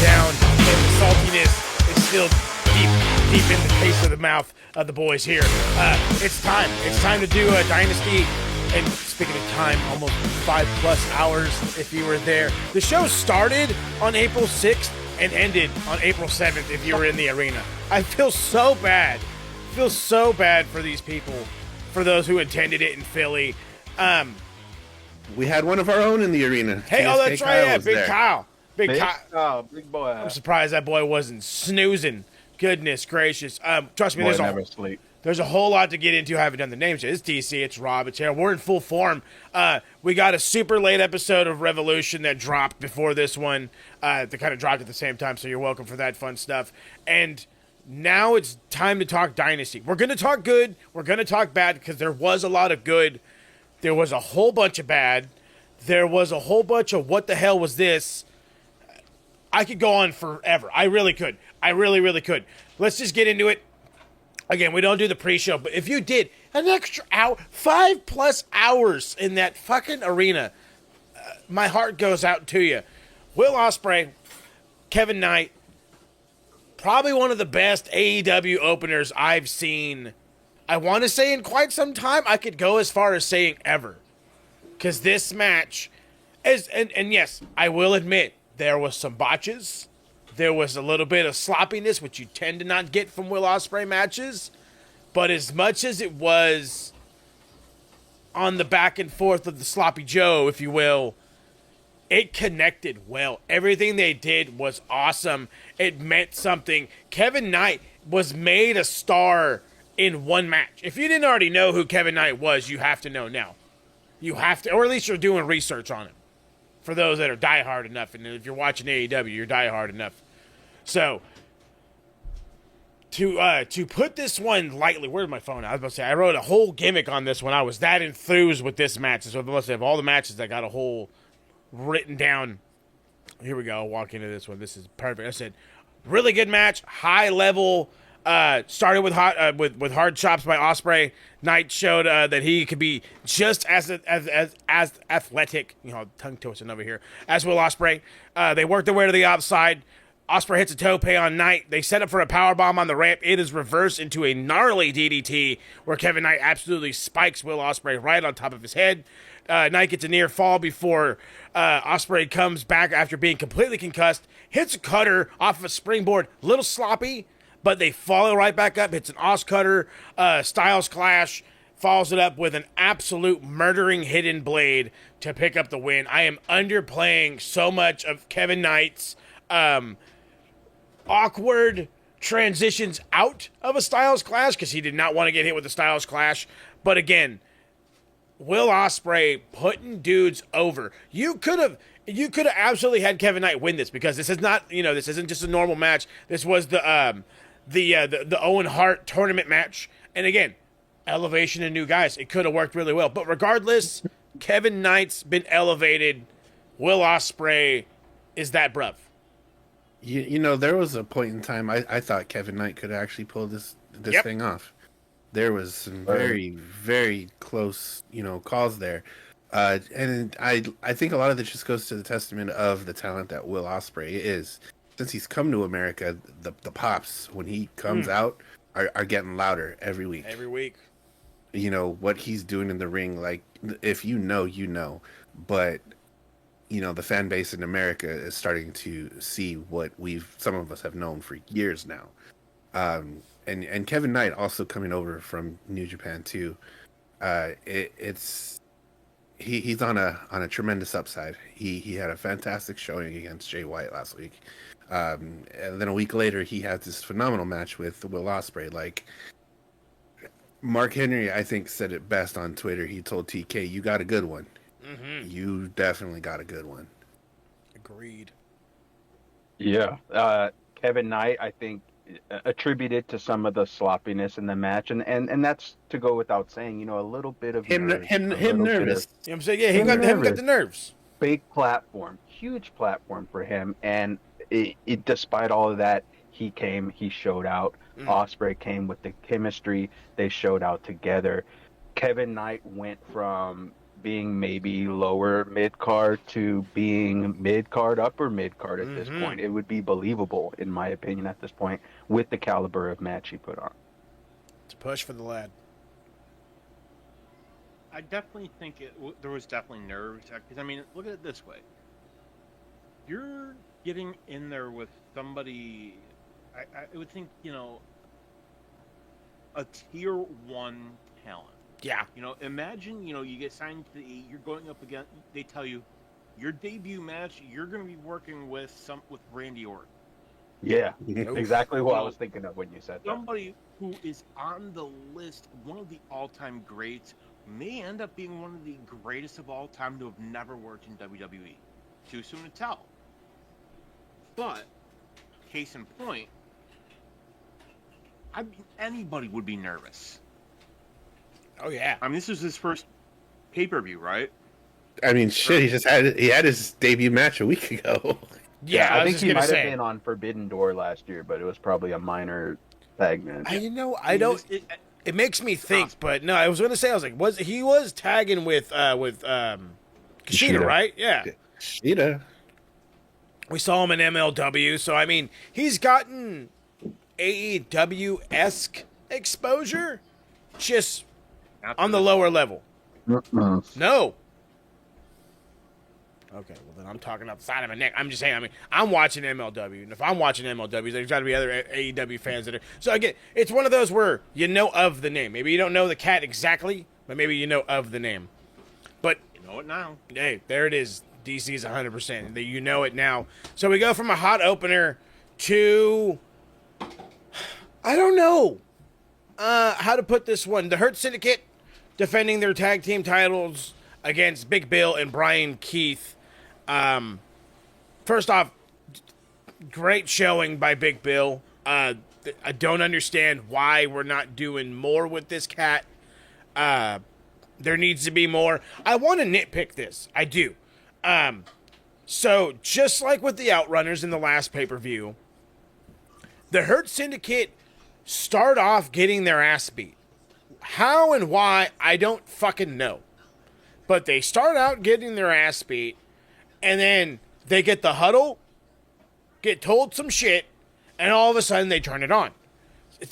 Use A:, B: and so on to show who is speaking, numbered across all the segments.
A: down, and the saltiness is still deep in the taste of the mouth of the boys here. It's time. It's time to do a Dynasty. And speaking of time, almost 5+ hours if you were there. The show started on April 6th and ended on April 7th if you were in the arena. I feel so bad. I feel so bad for these people, for those who attended it in Philly.
B: We had one of our own in the arena.
A: Hey,
B: TSK
A: oh, that's right. Yeah, Big
B: there.
A: Kyle. Big Kyle.
C: Oh, big boy.
A: I'm surprised that boy wasn't snoozing. Goodness gracious. Trust me,
C: Boy never sleep.
A: there's a whole lot to get into. I haven't done the names yet. It's DC, it's Rob, it's Harold. We're in full form. We got a super late episode of Revolution that dropped before this one. They kind of dropped at the same time, so you're welcome for that fun stuff. And now it's time to talk Dynasty. We're going to talk good. We're going to talk bad because there was a lot of good. There was a whole bunch of bad. There was a whole bunch of what the hell was this? I could go on forever. I really could. I really, really could. Let's just get into it. Again, we don't do the pre-show, but if you did an extra hour, 5+ hours in that fucking arena, my heart goes out to you. Will Ospreay, Kevin Knight, probably one of the best AEW openers I've seen. I want to say in quite some time. I could go as far as saying ever. Because this match is, and yes, I will admit, there was some botches. There was a little bit of sloppiness, which you tend to not get from Will Ospreay matches. But as much as it was on the back and forth of the sloppy Joe, if you will, it connected well. Everything they did was awesome. It meant something. Kevin Knight was made a star in one match. If you didn't already know who Kevin Knight was, you have to know now. You have to, or at least you're doing research on him. For those that are diehard enough, and if you're watching AEW, you're diehard enough. So, to put this one lightly, where's my phone? I was about to say, I wrote a whole gimmick on this one. I was that enthused with this match. So, let's say, of all the matches, I got a whole written down. Here we go. I'll walk into this one. This is perfect. I said, really good match, high level. Started with hard chops by Ospreay. Knight showed that he could be just as athletic, tongue twisting over here, as Will Ospreay. They worked their way to the outside. Ospreay hits a tope on Knight. They set up for a powerbomb on the ramp. It is reversed into a gnarly DDT where Kevin Knight absolutely spikes Will Ospreay right on top of his head. Knight gets a near fall before Ospreay comes back after being completely concussed. Hits a cutter off of a springboard. Little sloppy, but they follow right back up. Hits an Os cutter. Styles Clash. Follows it up with an absolute murdering hidden blade to pick up the win. I am underplaying so much of Kevin Knight's awkward transitions out of a Styles Clash because he did not want to get hit with the Styles Clash. But again, Will Ospreay putting dudes over. You could have absolutely had Kevin Knight win this because this is not, this isn't just a normal match. This was the Owen Hart tournament match. And again, elevation of new guys. It could have worked really well. But regardless, Kevin Knight's been elevated. Will Ospreay is that bruv.
B: There was a point in time I thought Kevin Knight could actually pull this thing off. There was some very, very close, calls there. And I think a lot of this just goes to the testament of the talent that Will Ospreay is. Since he's come to America, the pops, when he comes out, are getting louder every week.
A: Every week.
B: What he's doing in the ring, like, if you know. But, the fan base in America is starting to see what some of us have known for years now. And Kevin Knight also coming over from New Japan too. He's on a tremendous upside. He had a fantastic showing against Jay White last week. And then a week later, he had this phenomenal match with Will Ospreay. Like, Mark Henry, I think, said it best on Twitter. He told TK, "You got a good one. Mm-hmm. You definitely got a good one."
A: Agreed.
C: Yeah. Kevin Knight, I think, attributed to some of the sloppiness in the match, and that's to go without saying. A little bit of
B: him nervous.
A: You know what I'm saying? Yeah, he got the nerves.
C: Big platform, huge platform for him, and despite all of that, he showed out. Ospreay came with the chemistry. They showed out together. Kevin Knight went from being maybe lower mid card to being mid card, upper mid card at this point. It would be believable, in my opinion, at this point, with the caliber of match he put on.
A: It's a push for the lad.
D: I definitely think there was definitely nerves. Because, I mean, look at it this way. You're getting in there with somebody, I would think, a tier 1 talent.
A: Yeah.
D: Imagine, you get signed to the E, you're going up against, they tell you, your debut match, you're going to be working with Randy Orton.
C: Yeah, exactly what I was thinking of when you said that.
D: Somebody who is on the list, one of the all-time greats, may end up being one of the greatest of all time to have never worked in WWE. Too soon to tell. But, case in point, I mean, anybody would be nervous.
A: Oh, yeah.
D: I mean, this was his first pay-per-view, right?
B: I mean, shit, he had his debut match a week ago.
A: Yeah,
C: I think he might have been on Forbidden Door last year, but it was probably a minor tag match.
A: It makes me think, but no, I was going to say, I was like, he was tagging with Kushida, right? Yeah.
B: Kushida.
A: We saw him in MLW, so I mean, he's gotten AEW-esque exposure, just on the lower level. No. Okay, well then I'm talking out the side of my neck. I'm just saying, I mean, I'm watching MLW, and if I'm watching MLW, there's got to be other AEW fans that are. So again, it's one of those where you know of the name. Maybe you don't know the cat exactly, but maybe you know of the name. But
D: you know it now.
A: Hey, there it is. DC's 100%. You know it now. So we go from a hot opener to, I don't know how to put this one. The Hurt Syndicate defending their tag team titles against Big Bill and Brian Keith. First off, great showing by Big Bill. I don't understand why we're not doing more with this cat. There needs to be more. I want to nitpick this. I do. So just like with the Outrunners in the last pay-per-view, the Hurt Syndicate start off getting their ass beat. How and why, I don't fucking know. But they start out getting their ass beat, and then they get the huddle, get told some shit, and all of a sudden they turn it on.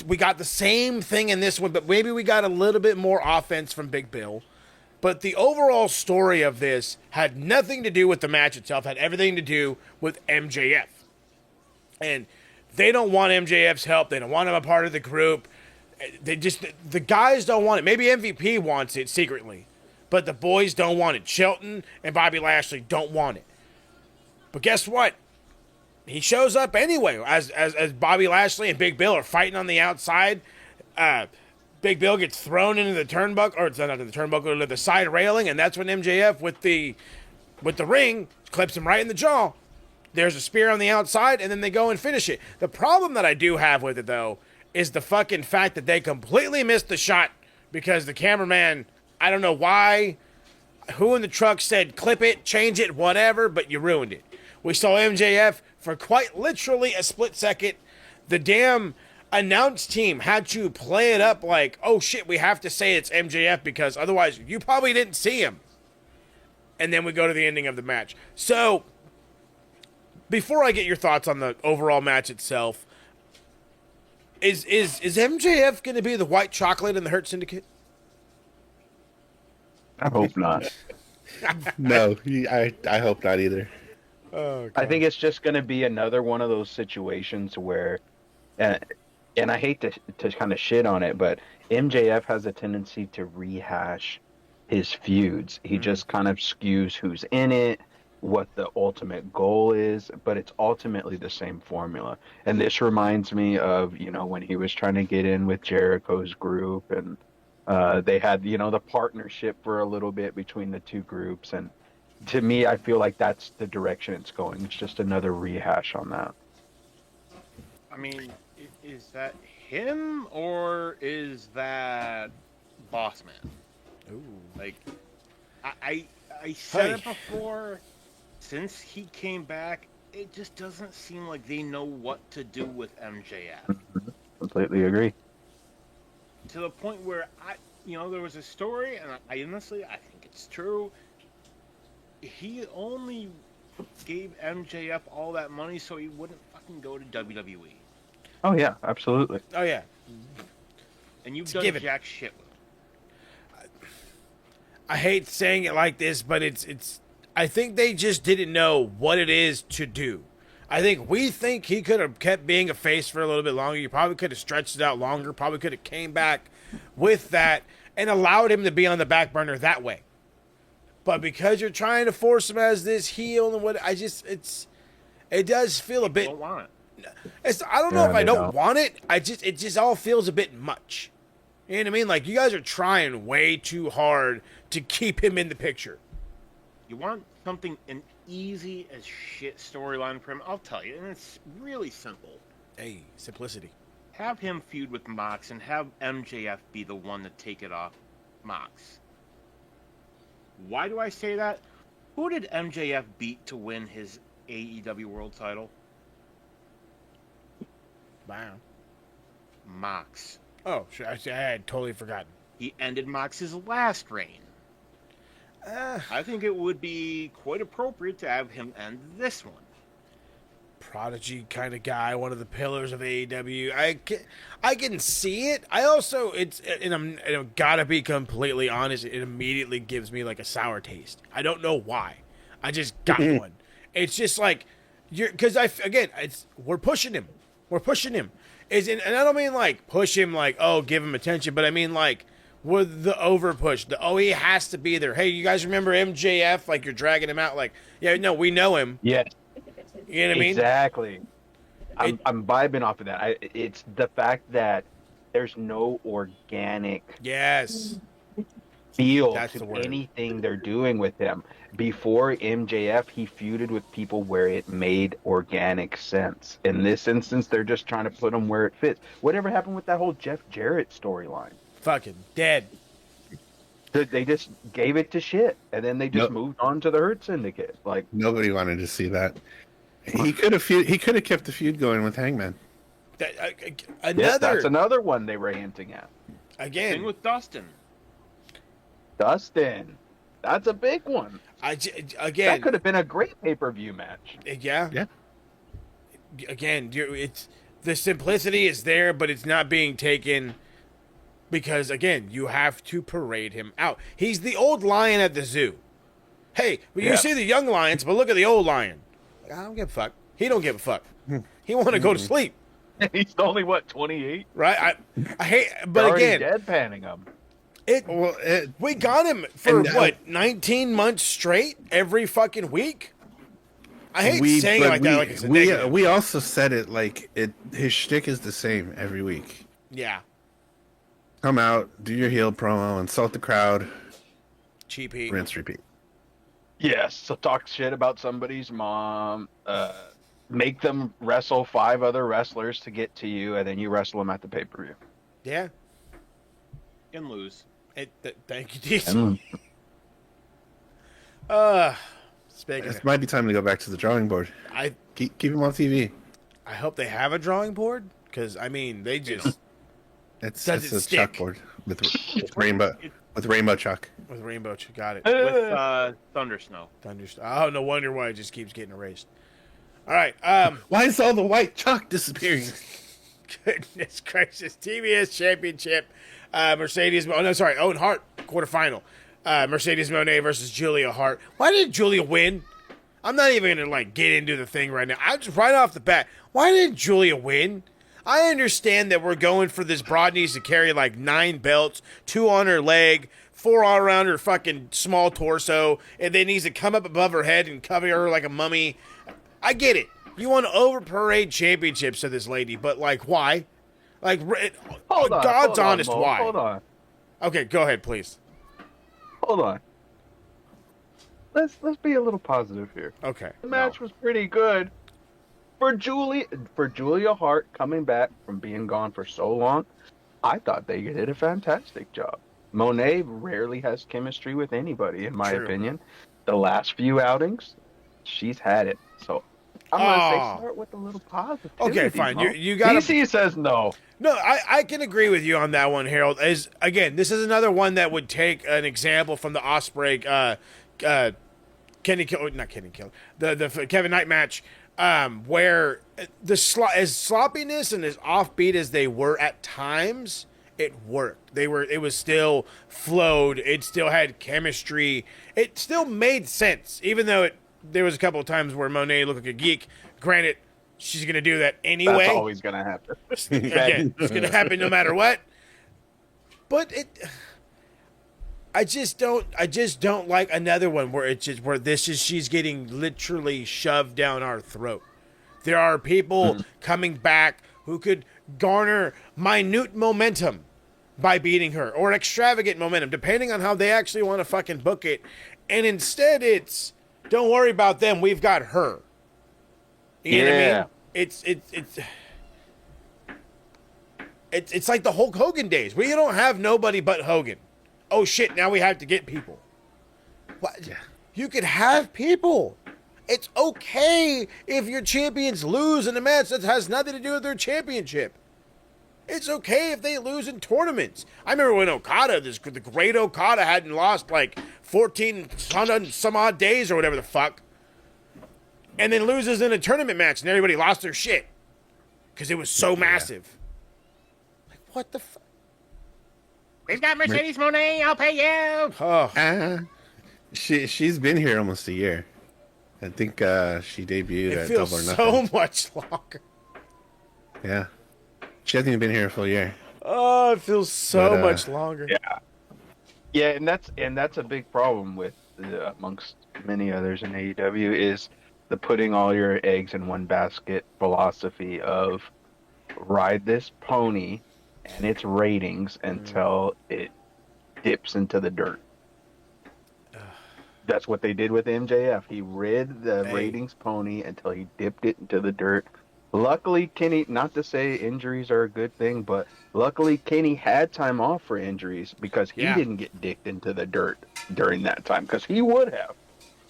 A: We got the same thing in this one, but maybe we got a little bit more offense from Big Bill. But the overall story of this had nothing to do with the match itself, had everything to do with MJF. And they don't want MJF's help. They don't want him a part of the group. The guys don't want it. Maybe MVP wants it secretly, but the boys don't want it. Shelton and Bobby Lashley don't want it. But guess what? He shows up anyway as Bobby Lashley and Big Bill are fighting on the outside. Big Bill gets thrown into the turnbuckle, or it's not into the turnbuckle, to the side railing, and that's when MJF with the ring clips him right in the jaw. There's a spear on the outside, and then they go and finish it. The problem that I do have with it, though, is the fucking fact that they completely missed the shot because the cameraman, I don't know why, who in the truck said clip it, change it, whatever, but you ruined it. We saw MJF for quite literally a split second. The damn announce team had to play it up like, oh shit, we have to say it's MJF because otherwise you probably didn't see him. And then we go to the ending of the match. So, before I get your thoughts on the overall match itself, is MJF going to be the white chocolate in the Hurt Syndicate?
C: I hope not.
B: No, I hope not either.
A: Oh,
C: I think it's just going to be another one of those situations where, and I hate to kind of shit on it, but MJF has a tendency to rehash his feuds. He just kind of skews who's in it, what the ultimate goal is, but it's ultimately the same formula. And this reminds me of, when he was trying to get in with Jericho's group, and they had, the partnership for a little bit between the two groups. And to me, I feel like that's the direction it's going. It's just another rehash on that.
D: I mean, is that him or is that Boss Man?
A: Ooh.
D: Like, I said it before. Since he came back, it just doesn't seem like they know what to do with MJF.
C: Completely agree.
D: To the point where there was a story, and I honestly think it's true. He only gave MJF all that money so he wouldn't fucking go to WWE.
C: Oh yeah, absolutely.
A: Oh yeah,
D: And you've
A: It's
D: done
A: given.
D: jack shit with him.
A: I hate saying it like this, but it's. I think they just didn't know what it is to do. I think we think he could have kept being a face for a little bit longer. You probably could have stretched it out longer. Probably could have came back with that and allowed him to be on the back burner that way. But because you're trying to force him as this heel and what it does feel a bit.
D: Don't want it.
A: I don't know
C: Yeah,
A: if I
C: they
A: don't
C: don't.
A: want it. It just all feels a bit much. You know what I mean? Like you guys are trying way too hard to keep him in the picture.
D: You want something an easy as shit storyline for him? I'll tell you, and it's really simple.
A: Hey, simplicity.
D: Have him feud with Mox and have MJF be the one to take it off Mox. Why do I say that? Who did MJF beat to win his AEW World Title?
A: Wow.
D: Mox.
A: Oh, sure. I had totally forgotten.
D: He ended Mox's last reign. I think it would be quite appropriate to have him end this one.
A: Prodigy kind of guy, one of the pillars of AEW. I can see it. I also and I'm gotta be completely honest. It immediately gives me like a sour taste. I don't know why. I just got one. It's just like because we're pushing him. We're pushing him. And I don't mean like push him like give him attention, but I mean like with the over push. He has to be there. Hey, you guys remember MJF? Like you're dragging him out. Like no, we know him.
C: Yes.
A: You know what I mean?
C: Exactly. I'm vibing off of that. It's the fact that there's no organic
A: Yes.
C: feel
A: That's the
C: to
A: word.
C: anything they're doing with him. Before MJF, he feuded with people where it made organic sense. In this instance, they're just trying to put him where it fits. Whatever happened with that whole Jeff Jarrett storyline?
A: Fucking dead.
C: They just gave it to shit, and then they just moved on to the Hurt Syndicate. Like
B: Nobody wanted to see that. He could have kept the feud going with Hangman.
C: that's another one they were hinting at.
D: Thing
A: Again,
D: with Dustin.
C: Dustin, that's a big one.
A: again,
C: That could have been a great pay-per-view match.
A: yeah.
B: Yeah.
A: Again, it's the simplicity is there, but it's not being taken because again, you have to parade him out. He's the old lion at the zoo. Hey, you see the young lions, but look at the old lion. I don't give a fuck. He don't give a fuck. He want to go to sleep,
C: He's only 28.
A: right? I hate, but
C: They're already
A: again,
C: deadpanning him.
A: we got him for
B: And,
A: 19 months straight every fucking week. I hate saying it like that, like it's a negative.
B: we also said it like his shtick is the same every week.
A: Yeah,
B: Come out, do your heel promo, insult the crowd,
A: cheap heat.
B: rinse, repeat.
C: Yes, so talk shit about somebody's mom, make them wrestle 5 other wrestlers to get to you, and then you wrestle them at the pay-per-view.
A: Yeah.
D: And lose.
A: Thank you, DC.
C: And
A: Speaking
B: It
A: of,
B: might be time to go back to the drawing board.
A: I
B: Keep him on TV.
A: hope they have a drawing board because I mean they just
B: It's
A: Does
B: a
A: it stick?
B: chalkboard with rainbow chalk.
A: with rainbow. Got it.
D: With Thunder Snow.
A: Oh, no wonder why it just keeps getting erased. All right.
B: Why is all the white chalk disappearing?
A: Goodness gracious. TBS Championship. Mercedes. Oh no, sorry. Owen Hart quarterfinal. Mercedes Moné versus Julia Hart. Why did Julia win? I'm not even gonna like get into the thing right now. I just right off the bat. Why did Julia win? I understand that we're going for this broad needs to carry like 9 belts, 2 on her leg, 4 all around her fucking small torso, and then needs to come up above her head and cover her like a mummy. I get it. You want to over parade championships to this lady, but like why? Like God's honest,
C: Mo.
A: why?
C: Hold on.
A: Okay, go ahead, please.
C: Hold on. Let's be a little positive here.
A: Okay.
C: The match was pretty good. For Julia Hart coming back from being gone for so long, I thought they did a fantastic job. Monet rarely has chemistry with anybody, in my
A: True.
C: opinion. The last few outings, she's had it. So I'm gonna
A: Oh.
C: say start with a little positivity.
A: Okay, fine.
C: Bro.
A: You got
C: DC says no.
A: No, I can agree with you on that one, Harold. As again, this is another one that would take an example from the Ospreay, not Kenny Kill, the Kevin Knight match, where as sloppiness and as offbeat as they were at times, it worked. It was still flowed. It still had chemistry. It still made sense, even though there was a couple of times where Monet looked like a geek. Granted, she's gonna do that anyway.
C: That's always gonna happen.
A: Again, it's gonna happen no matter what. But I just don't like another one where she's getting literally shoved down our throat. There are people coming back who could garner minute momentum by beating her, or extravagant momentum, depending on how they actually want to fucking book it. And instead, it's don't worry about them. We've got her. You know what I mean? It's like the Hulk Hogan days. We don't have nobody but Hogan. Oh shit! Now we have to get people. What?
B: Yeah.
A: You could have people. It's okay if your champions lose in a match that has nothing to do with their championship. It's okay if they lose in tournaments. I remember when Okada, the great Okada, hadn't lost like 14 some odd days or whatever the fuck, and then loses in a tournament match, and everybody lost their shit because it was so massive. Like, what the fuck?
D: We've got Mercedes Monet. I'll pay you.
A: Oh,
B: She's been here almost a year. I think she debuted
A: it
B: at
A: feels
B: Double or Nothing.
A: so much longer.
B: Yeah. She hasn't even been here a full year.
A: Oh, it feels so much longer.
C: Yeah, and that's a big problem with amongst many others in AEW is the putting all your eggs in one basket philosophy of ride this pony and its ratings until it dips into the dirt. That's what they did with MJF. He rid the ratings pony until he dipped it into the dirt. Luckily, Kenny, not to say injuries are a good thing, but luckily Kenny had time off for injuries because he didn't get dicked into the dirt during that time because he would have.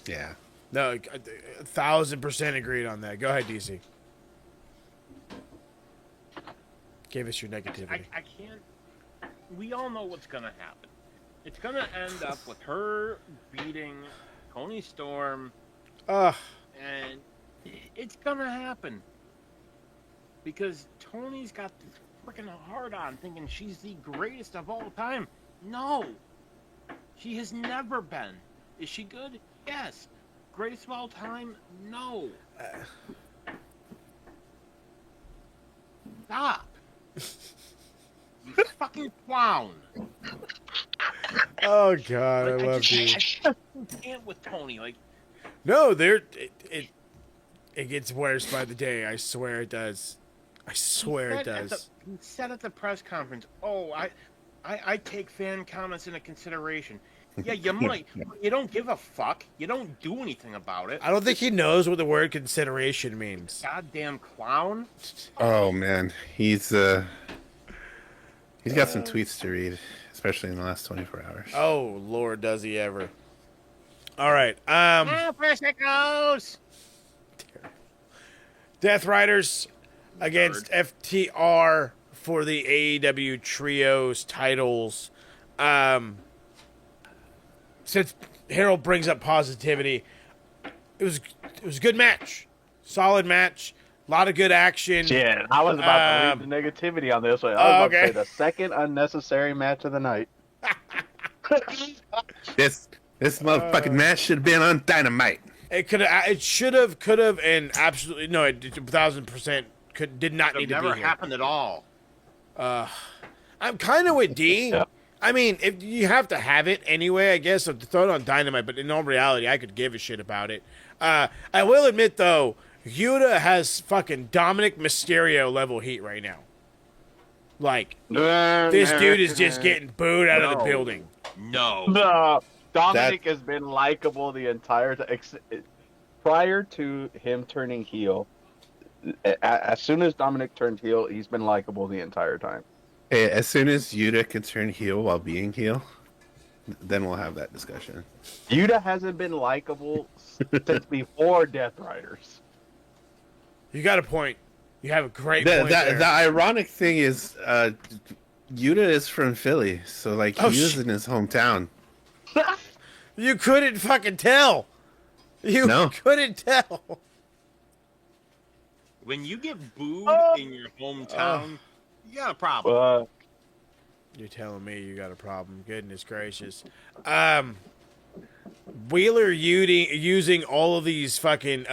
B: Yeah.
A: No, 1,000% agreed on that. Go ahead, DC. Give us your negativity.
D: I can't. We all know what's gonna happen. It's gonna end up with her beating Tony Storm,
A: Ugh.
D: and it's gonna happen because Tony's got this freaking hard on, thinking she's the greatest of all time. No, she has never been. Is she good? Yes. Greatest of all time? No. Stop. You fucking clown.
A: Oh God, I
D: Like,
A: love you.
D: I just can't with Tony. Like,
A: No, it gets worse by the day. I swear it does. I swear it does.
D: He said at the press conference, "Oh, I take fan comments into consideration." Yeah, you might. You don't give a fuck. You don't do anything about it.
A: I don't think he knows what the word consideration means.
D: Goddamn clown.
B: Oh man, he's got some tweets to read, especially in the last 24 hours.
A: Oh Lord, does he ever? All right.
D: First it goes.
A: Death Riders against FTR for the AEW Trios titles. Since Harold brings up positivity, it was a good match, solid match, a lot of good action.
C: Yeah, I was about to read the negativity on this one. I was about to say the second unnecessary match of the night.
B: This motherfucking match should have been on Dynamite.
A: It should have, could have, and absolutely no. It 1,000% did not need to be
D: Never
A: here.
D: happened at all.
A: I'm kind of with D.
C: Yeah.
A: I mean, if you have to have it anyway, I guess, to throw it on Dynamite, but in all reality, I could give a shit about it. I will admit, though, Yuta has fucking Dominic Mysterio level heat right now. Like, this dude is just getting booed out of the building.
D: No.
C: No, Dominic has been likable the entire time. Prior to him turning heel, as soon as Dominic turned heel, he's been likable the entire time.
B: Hey, as soon as Yuta can turn heel while being heel, then we'll have that discussion.
C: Yuta hasn't been likable since before Death Riders.
A: You got a point. You have a great
B: The,
A: point there.
B: the ironic thing is, Yuta is from Philly, so like he was in his hometown.
A: You couldn't fucking tell. You
B: No.
A: couldn't tell.
D: When you get booed in your hometown, you got a problem.
A: You're telling me you got a problem. Goodness gracious. Wheeler using all of these fucking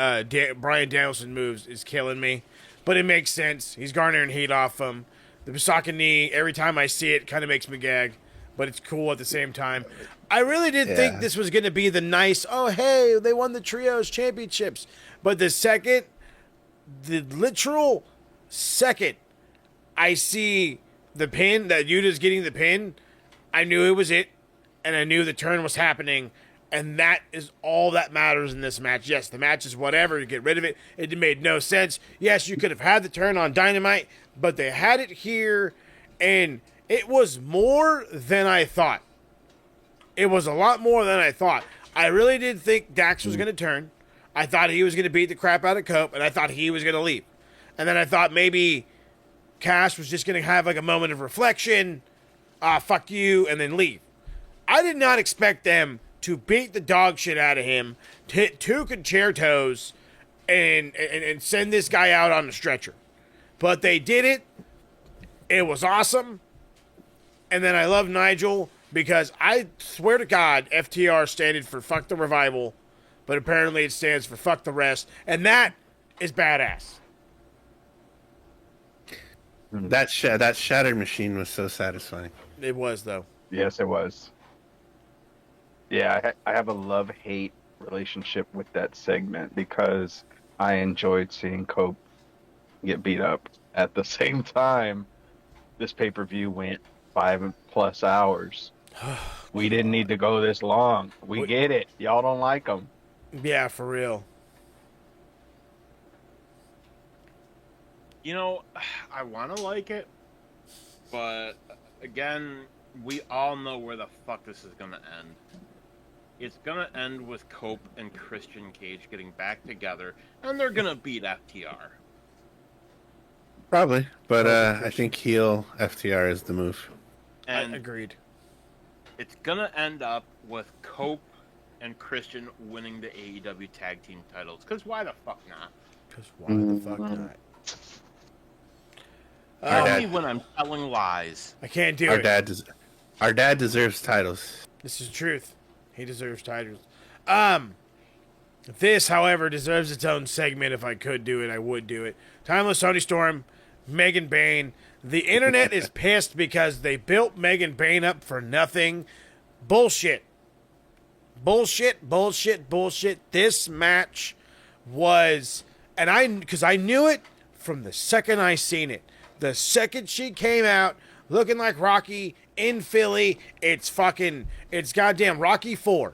A: Bryan Danielson moves is killing me. But it makes sense. He's garnering heat off him. The Basaka knee, every time I see it, kind of makes me gag. But it's cool at the same time. I really did think this was going to be the nice, oh, hey, they won the Trios Championships. But the literal second I see the pin, that Yuta's getting the pin, I knew it was it. And I knew the turn was happening. And that is all that matters in this match. Yes, the match is whatever. You get rid of it. It made no sense. Yes, you could have had the turn on Dynamite, but they had it here, and it was more than I thought. It was a lot more than I thought. I really did think Dax was going to turn. I thought he was going to beat the crap out of Cope, and I thought he was going to leave. And then I thought maybe Cash was just going to have like a moment of reflection, fuck you, and then leave. I did not expect them to beat the dog shit out of him, to hit 2 concertos, and send this guy out on a stretcher. But they did it. It was awesome. And then I love Nigel, because I swear to God, FTR standing for Fuck the Revival, but apparently it stands for Fuck the Rest, and that is badass.
B: That shatter machine was so satisfying.
A: It was, though.
C: Yes, it was. Yeah, I have a love-hate relationship with that segment because I enjoyed seeing Cope get beat up. At the same time, this pay-per-view went 5+ hours. We didn't need to go this long. We get it. Y'all don't like them.
A: Yeah, for real.
D: You know, I want to like it, but again, we all know where the fuck this is going to end. It's going to end with Cope and Christian Cage getting back together, and they're going to beat FTR.
B: Probably, but I think heel FTR is the move.
D: And
A: Agreed.
D: it's going to end up with Cope and Christian winning the AEW tag team titles, because why the fuck not?
A: Because why the fuck not?
D: Tell me when I'm telling lies.
A: I can't do
B: Our
A: it.
B: Our dad deserves titles.
A: This is truth. He deserves titles. This, however, deserves its own segment. If I could do it, I would do it. Timeless Tony Storm, Megan Bayne. The internet is pissed because they built Megan Bayne up for nothing. Bullshit. Bullshit, bullshit, bullshit. This match was, because I knew it from the second I seen it. The second she came out looking like Rocky in Philly, it's goddamn Rocky 4.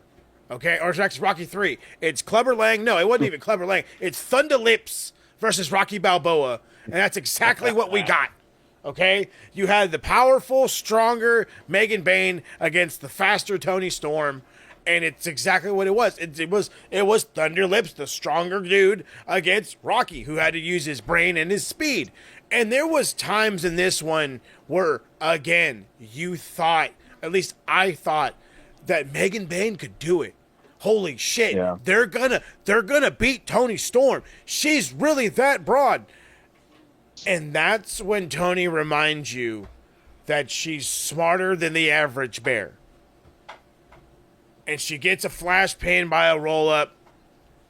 A: Okay? Or it's actually Rocky 3. It's Clubber Lang. No, it wasn't even Clubber Lang. It's Thunder Lips versus Rocky Balboa. And that's exactly what we got. Okay? You had the powerful, stronger Megan Bayne against the faster Tony Storm. And it's exactly what it was. It was Thunder Lips, the stronger dude, against Rocky, who had to use his brain and his speed. And there was times in this one where, again, you thought, at least I thought, that Megan Bayne could do it. Holy shit. Yeah. They're gonna beat Tony Storm. She's really that broad. And that's when Tony reminds you that she's smarter than the average bear. And she gets a flash pin by a roll-up,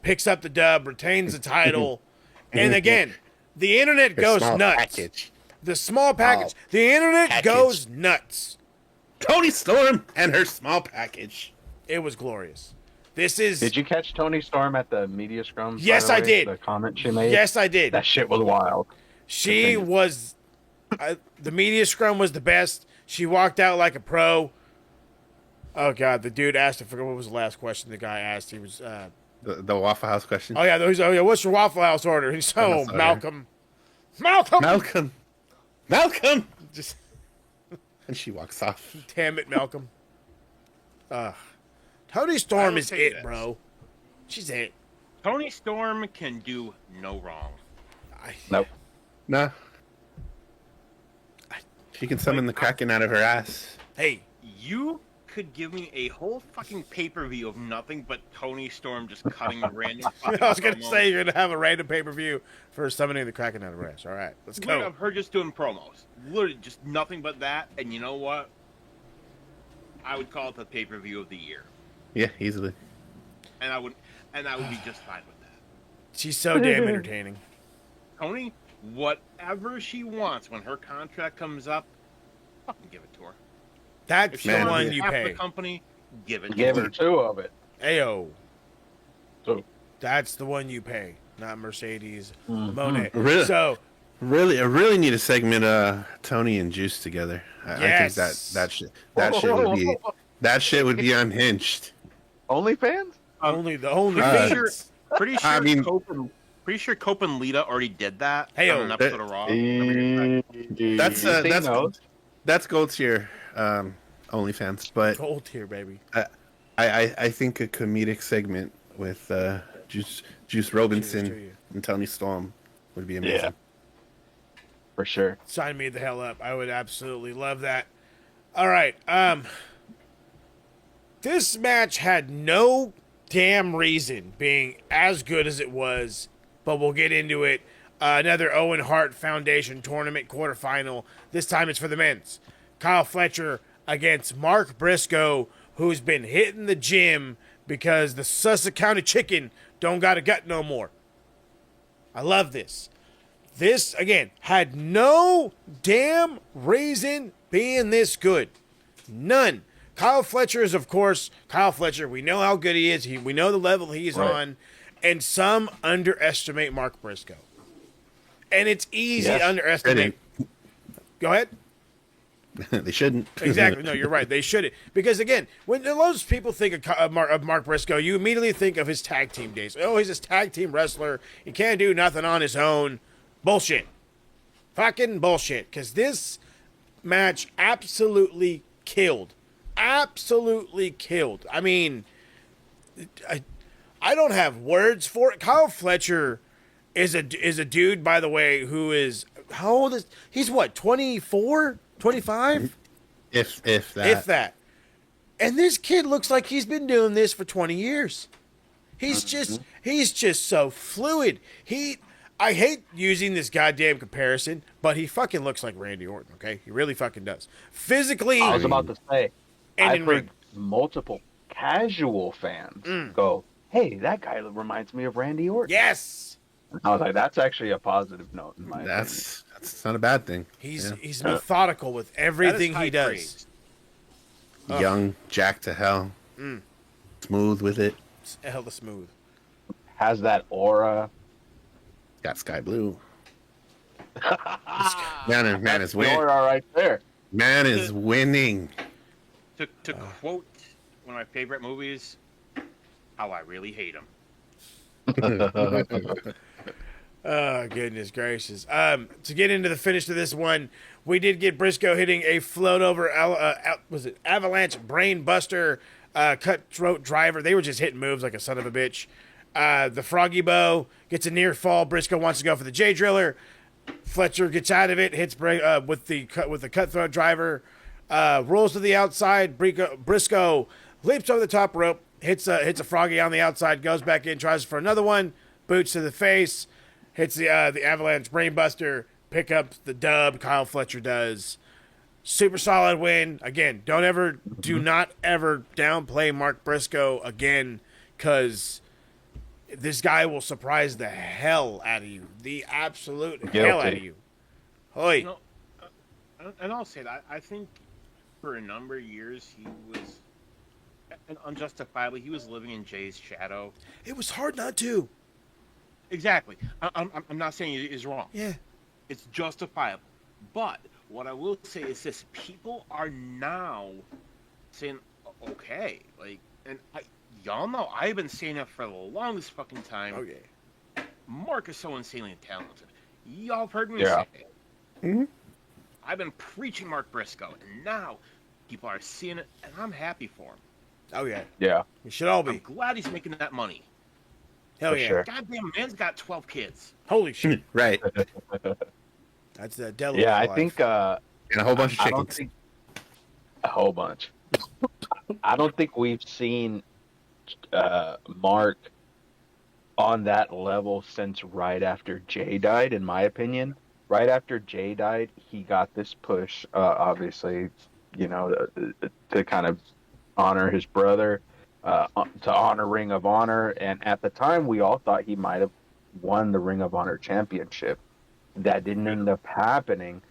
A: picks up the dub, retains the title. And again, the internet goes nuts. Package. The small package. The internet goes nuts.
B: Tony Storm and her small package.
A: It was glorious. This is.
C: Did you catch Tony Storm at the media scrum?
A: Yes, I did.
C: The comment she made?
A: Yes, I did.
C: That shit was wild.
A: She was. The media scrum was the best. She walked out like a pro. Oh, God. The dude asked, I forget what was the last question the guy asked. He was.
B: The Waffle House question?
A: Oh, yeah. What's your Waffle House order? He's Malcolm. Just.
B: And she walks off.
A: Damn it, Malcolm. Tony Storm is it, bro. She's it.
D: Tony Storm can do no wrong.
C: Nope.
B: Nah. She can summon the Kraken out of her ass.
A: Hey,
D: You could give me a whole fucking pay-per-view of nothing but Tony Storm just cutting random fucking
A: I was gonna
D: promos.
A: say you're gonna have a random pay-per-view for summoning the Kraken out of her ass. All right, let's
D: Literally,
A: go.
D: of her just doing promos. Literally, just nothing but that. And you know what? I would call it the pay-per-view of the year,
B: Yeah, easily.
D: and I would be just fine with that.
A: She's so damn entertaining.
D: Tony, whatever she wants when her contract comes up, fucking give it to her. If
A: That's
D: she
A: the
B: Man,
A: one
D: wants
A: you
D: half the
A: pay.
D: company, give it.
C: Give
D: to
C: her 2 of it.
A: Ayo,
C: So
A: that's the one you pay, not Mercedes
C: Mhm.
A: Monet.
B: Really?
A: So
B: I really need a segment Tony and Juice together. I think
A: Yes.
B: that shit would be unhinged.
C: OnlyFans?
A: only the only
B: Uh,
A: fans.
D: Pretty sure,
B: I mean-
D: Cope and Lita already did that
A: Hey-o.
D: on an episode of Raw.
B: That's gold tier OnlyFans, but
A: Gold tier, baby.
B: I think a comedic segment with Juice
A: Cheers to
B: Robinson
A: you.
B: and Tony Storm would be amazing.
C: Yeah. For sure.
A: Sign me the hell up. I would absolutely love that. All right. This match had no damn reason being as good as it was, but we'll get into it. Another Owen Hart Foundation tournament quarterfinal. This time it's for the men's. Kyle Fletcher against Mark Briscoe, who's been hitting the gym because the Sussex County Chicken don't got a gut no more. I love this. This, again, had no damn reason being this good. None. Kyle Fletcher is, of course, Kyle Fletcher. We know how good he is. We know the level he's
C: Right.
A: on. And some underestimate Mark Briscoe. And it's easy
C: Yes.
A: to underestimate. Go ahead.
B: They shouldn't.
A: Exactly. No, you're right. They shouldn't. Because, again, when those people think of Mark Briscoe, you immediately think of his tag team days. Oh, he's a tag team wrestler. He can't do nothing on his own. Bullshit. Fucking bullshit. Because this match absolutely killed. Absolutely killed. I mean, I don't have words for it. Kyle Fletcher is a dude, by the way, who is, how old is, he's what, 24? 25?
B: If that.
A: If that. And this kid looks like he's been doing this for 20 years. He's just so fluid. I hate using this goddamn comparison, but he fucking looks like Randy Orton, okay? He really fucking does. Physically,
C: I was about to say,
A: and
C: I've
A: in
C: heard
A: ring.
C: multiple casual fans go, hey, that guy reminds me of Randy Orton.
A: Yes.
C: I was like, that's actually a positive note in my opinion.
B: That's not a bad thing.
A: He's methodical with everything he does.
D: praise.
A: Oh.
B: Young, jacked to hell, smooth with it.
A: It's hella smooth.
C: Has that aura.
B: Got sky blue. Man is
C: The
B: winning.
C: aura right there.
B: Man is winning.
D: To quote one of my favorite movies, how I really hate him.
A: Oh, goodness gracious. To get into the finish of this one, we did get Briscoe hitting a float over, avalanche brain buster, cutthroat driver. They were just hitting moves like a son of a bitch. The froggy bow gets a near fall. Briscoe wants to go for the J driller. Fletcher gets out of it, hits with the cutthroat driver, rolls to the outside. Briscoe leaps over the top rope, hits a froggy on the outside, goes back in, tries for another one, boots to the face, hits the avalanche brainbuster, pick up the dub. Kyle Fletcher does. Super solid win. Again, do not ever downplay Mark Briscoe again, because this guy will surprise the hell out of you. The absolute hell out of you. Hoi.
D: You know, and I'll say that I think for a number of years he was, and unjustifiably, he was living in Jay's shadow.
A: It was hard not to.
D: Exactly. I'm not saying it is wrong.
A: Yeah.
D: It's justifiable. But what I will say is this: people are now saying, "Okay, like," and y'all know I've been saying it for the longest fucking time.
A: Okay.
D: Mark is so insanely talented. Y'all have heard me
C: Yeah.
D: say it.
B: Mm-hmm.
D: I've been preaching Mark Briscoe, and now people are seeing it, and I'm happy for him.
A: Oh, yeah.
C: Yeah.
A: We should all
D: I'm
A: be.
D: glad he's making that money.
A: Hell
C: for
A: yeah.
C: sure.
D: Goddamn, man's got 12 kids.
A: Holy shit.
B: Right.
A: That's the devil.
C: Yeah, I
A: life.
C: think
B: And a whole bunch of
C: I don't
B: chickens.
C: think a whole bunch. I don't think we've seen Mark on that level since right after Jay died, in my opinion. Right after Jay died, he got this push, obviously, to kind of honor his brother, to honor Ring of Honor. And at the time, we all thought he might have won the Ring of Honor championship. That didn't end up happening.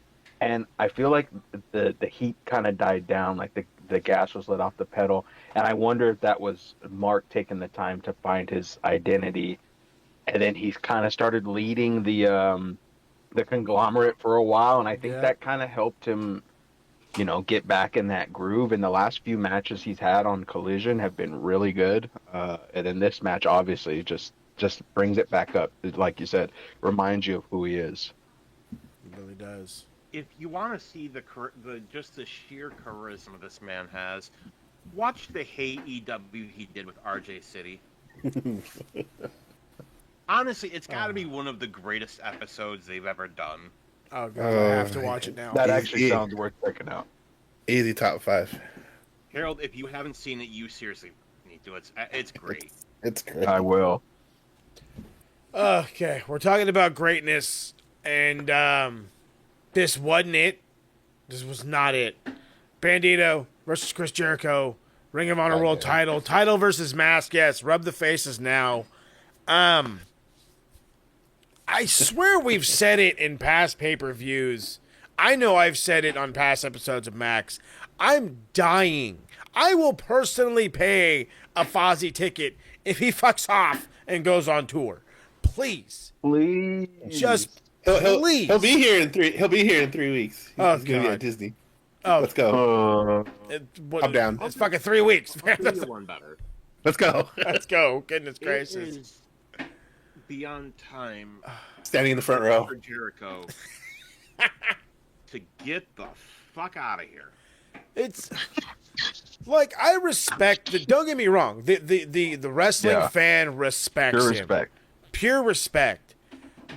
C: And I feel like the heat kind of died down, like the gas was let off the pedal. And I wonder if that was Mark taking the time to find his identity. And then he's kind of started leading the conglomerate for a while. And I think that kind of helped him, get back in that groove. And the last few matches he's had on Collision have been really good. And then this match, obviously, just brings it back up. Like you said, reminds you of who he is.
A: It really does.
D: If you want to see the sheer charisma this man has, watch the Hey EW he did with RJ City. Honestly, it's got to be one of the greatest episodes they've ever done.
A: Oh god, I have to watch it now.
C: That actually sounds worth checking out.
B: Easy top 5.
D: Harold, if you haven't seen it, you seriously need to. It's great.
B: It's great.
C: I will.
A: Okay, we're talking about greatness, and this wasn't it. This was not it. Bandito versus Chris Jericho, Ring of Honor World title versus mask. Yes, rub the faces now. I swear we've said it in past pay-per-views. I know I've said it on past episodes of Max. I'm dying. I will personally pay a Fozzy ticket if he fucks off and goes on tour. Please.
C: Please.
A: Just
B: please. He'll be here in 3 weeks. He's gonna be
A: God.
B: at Disney.
A: Oh,
B: Let's go. I'm down.
A: It's fucking 3 weeks.
D: I'll tell you one better.
B: Let's go.
A: Let's go. Goodness
D: It
A: gracious.
D: is beyond time
B: Standing in the front row.
D: for Jericho to get the fuck out of here.
A: It's like I respect the. Don't get me wrong. The wrestling fan respects
C: Pure
A: him.
C: respect.
A: Pure respect.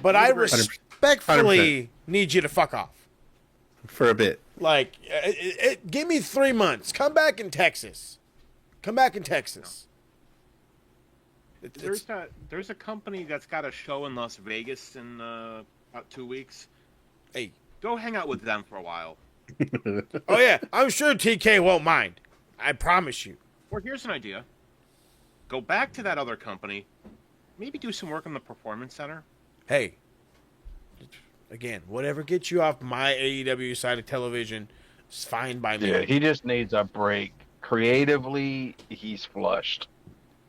A: But I
B: 100%.
A: respectfully need you to fuck off.
B: For a bit.
A: Like, give me 3 months. Come back in Texas.
D: There's a company that's got a show in Las Vegas in about 2 weeks.
A: Hey.
D: Go hang out with them for a while.
A: Oh yeah, I'm sure TK won't mind. I promise you.
D: Or here's an idea. Go back to that other company. Maybe do some work on the Performance Center.
A: Hey. Again, whatever gets you off my AEW side of television is fine by me.
C: Yeah, he just needs a break. Creatively, he's flushed.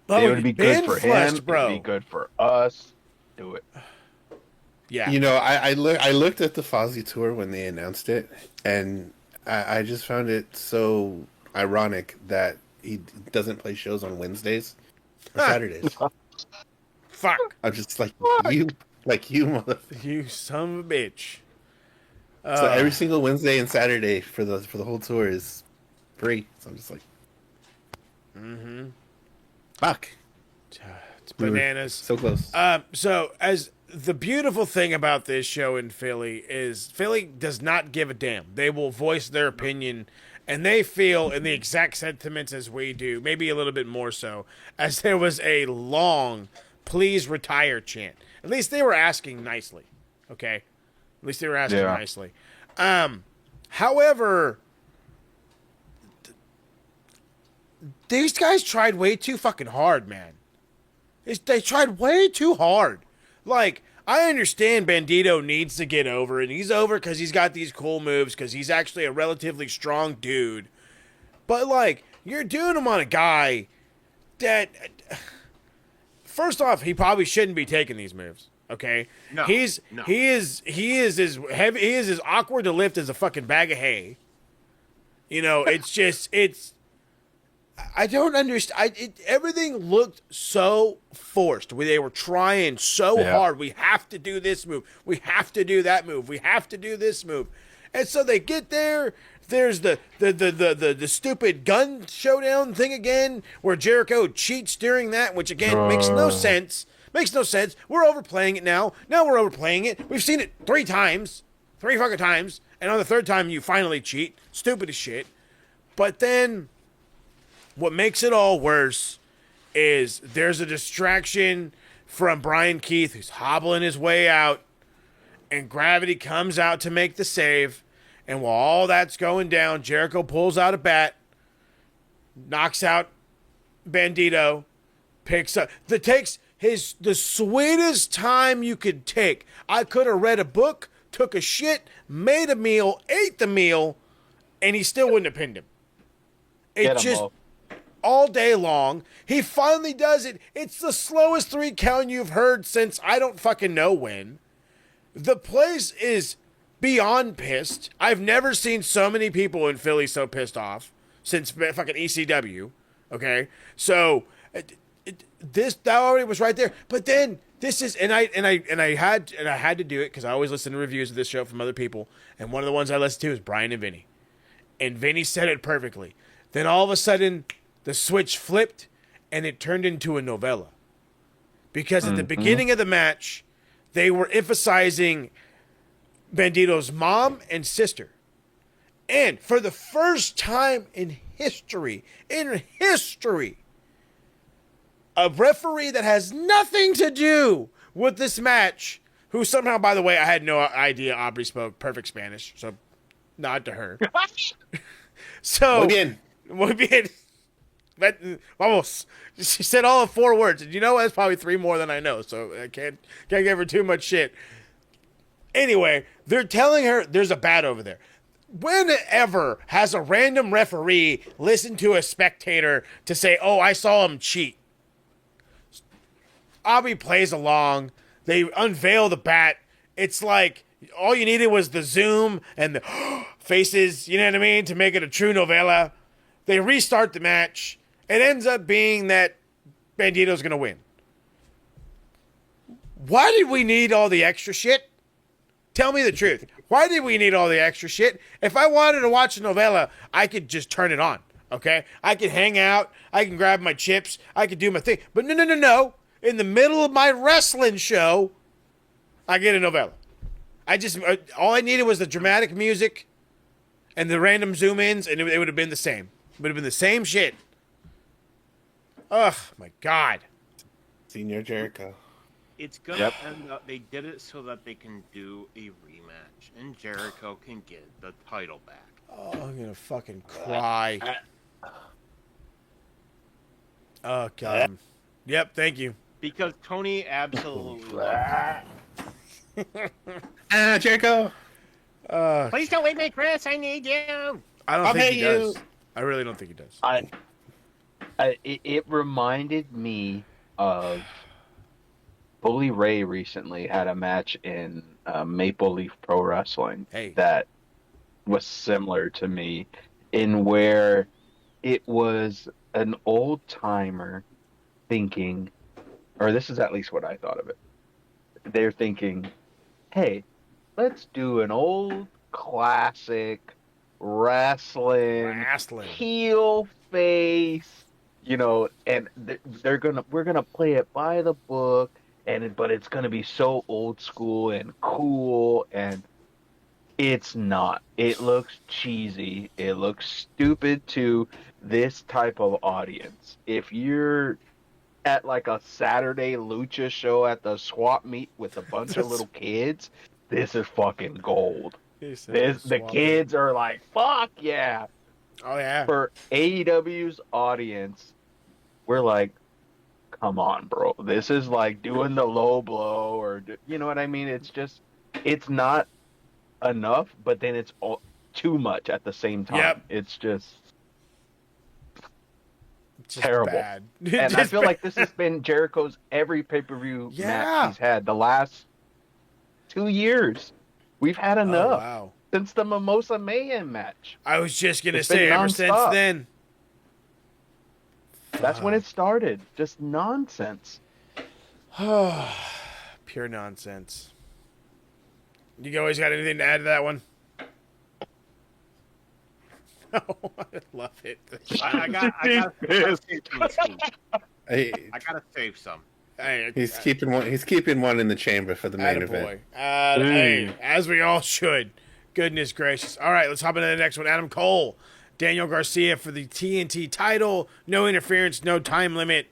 A: Oh,
C: It would be good for
A: flushed,
C: him.
A: bro.
C: It'd be good for us. Do it.
A: Yeah.
B: You know, I looked at the Fozzy tour when they announced it, and I just found it so ironic that he doesn't play shows on Wednesdays or Saturdays.
A: Fuck.
B: I'm just like you mother.
A: You son of a bitch.
B: So every single Wednesday and Saturday for the whole tour is free. So I'm just like, fuck.
A: It's bananas.
B: So close.
A: So as the beautiful thing about this show in Philly is Philly does not give a damn. They will voice their opinion, and they feel in the exact sentiments as we do, maybe a little bit more so, as there was a long "please retire" chant. At least they were asking nicely. Okay? At least they were asking nicely. However, these guys tried way too fucking hard, man. They tried way too hard. Like, I understand Bandito needs to get over, and he's over because he's got these cool moves, because he's actually a relatively strong dude. But, like, you're doing them on a guy that... First off, he probably shouldn't be taking these moves, okay?
D: No,
A: He is as heavy, he is as awkward to lift as a fucking bag of hay. You know, I don't understand. Everything looked so forced. They were trying so hard. We have to do this move. We have to do that move. We have to do this move. And so they get there. There's the stupid gun showdown thing again, where Jericho cheats during that, which again makes no sense Makes no sense. We're overplaying it now. Now we're overplaying it. We've seen it 3 times. 3 fucking times. And on the 3rd time, you finally cheat. Stupid as shit. But then, what makes it all worse is there's a distraction from Brian Keith, who's hobbling his way out, and Gravity comes out to make the save. And while all that's going down, Jericho pulls out a bat, knocks out Bandito, picks up the sweetest time you could take. I could have read a book, took a shit, made a meal, ate the meal, and he still wouldn't have pinned him. It just all day long. He finally does it. It's the slowest 3 count you've heard since I don't fucking know when. The place is beyond pissed. I've never seen so many people in Philly so pissed off since fucking ECW. Okay, so that already was right there. But then this is, and I had to do it because I always listen to reviews of this show from other people, and one of the ones I listened to is Brian and Vinny, and Vinny said it perfectly. Then all of a sudden, the switch flipped, and it turned into a novella, because at the beginning of the match, they were emphasizing Bandito's mom and sister. And for the first time in history, a referee that has nothing to do with this match, who somehow, by the way, I had no idea Aubrey spoke perfect Spanish, so nod to her. So, muy bien. Vamos. She said all of 4 words, and you know what? That's probably 3 more than I know, so I can't give her too much shit. Anyway, they're telling her there's a bat over there. Whenever has a random referee listened to a spectator to say, oh, I saw him cheat? Aubrey plays along. They unveil the bat. It's like all you needed was the zoom and the faces, you know what I mean, to make it a true novella. They restart the match. It ends up being that Bandito's going to win. Why did we need all the extra shit? Tell me the truth. Why did we need all the extra shit? If I wanted to watch a novella, I could just turn it on, okay? I could hang out. I can grab my chips. I could do my thing. But no. In the middle of my wrestling show, I get a novella. All I needed was the dramatic music and the random zoom-ins, and it would have been the same. It would have been the same shit. Ugh, my God.
B: Senior Jericho.
D: It's gonna end up. They did it so that they can do a rematch, and Jericho can get the title back.
A: Oh, I'm gonna fucking cry. Oh God. Yep. Thank you.
D: Because Tony absolutely loves
B: Jericho.
D: Please don't leave me, Chris. I need you.
A: I don't think he does. I really don't think he does.
C: It reminded me of Bully Ray recently had a match in Maple Leaf Pro Wrestling that was similar to me, in where it was an old timer thinking, or this is at least what I thought of it. They're thinking, hey, let's do an old classic wrestling. Heel face, and we're gonna play it by the book, but it's gonna be so old school and cool, and it's not. It looks cheesy. It looks stupid to this type of audience. If you're at like a Saturday lucha show at the swap meet with a bunch of little kids, this is fucking gold. The kids are like, fuck yeah.
A: Oh yeah.
C: For AEW's audience, we're like, come on, bro. This is like doing the low blow, or you know what I mean? It's not enough, but then it's too much at the same time.
A: Yep.
C: It's just
A: terrible.
C: Bad. And I feel like this has been Jericho's every pay-per-view match he's had the last 2 years. We've had enough.
A: Oh, wow.
C: Since the Mimosa Mayhem match.
A: I was just going to say, ever since then.
C: That's when it started. Just nonsense.
A: Pure nonsense. You always got anything to add to that one? Oh, I love it.
D: I gotta save some.
A: Hey,
B: He's keeping one. He's keeping one in the chamber for the main event.
A: Hey, as we all should. Goodness gracious. All right, let's hop into the next one. Adam Cole, Daniel Garcia for the TNT title. No interference, no time limit.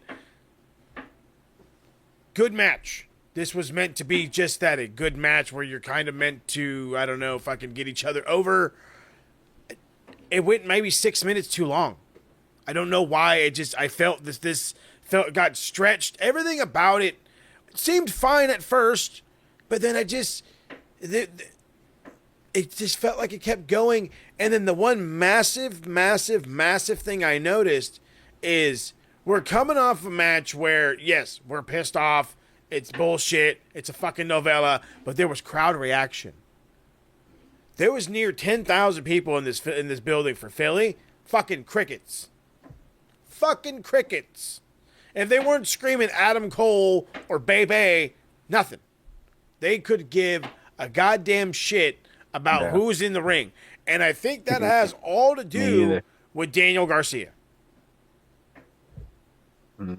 A: Good match. This was meant to be just that, a good match where you're kind of meant to, I don't know if I can get each other over. It went maybe 6 minutes too long. I don't know why. I felt got stretched. Everything about it seemed fine at first, but then it just felt like it kept going. And then the one massive thing I noticed is we're coming off a match where, yes, we're pissed off. It's bullshit. It's a fucking novella. But there was crowd reaction. There was near 10,000 people in this building for Philly. Fucking crickets. Fucking crickets. If they weren't screaming Adam Cole or Bebe, nothing. They could give a goddamn shit about who's in the ring. And I think that has all to do with Daniel Garcia.
C: Mm-hmm.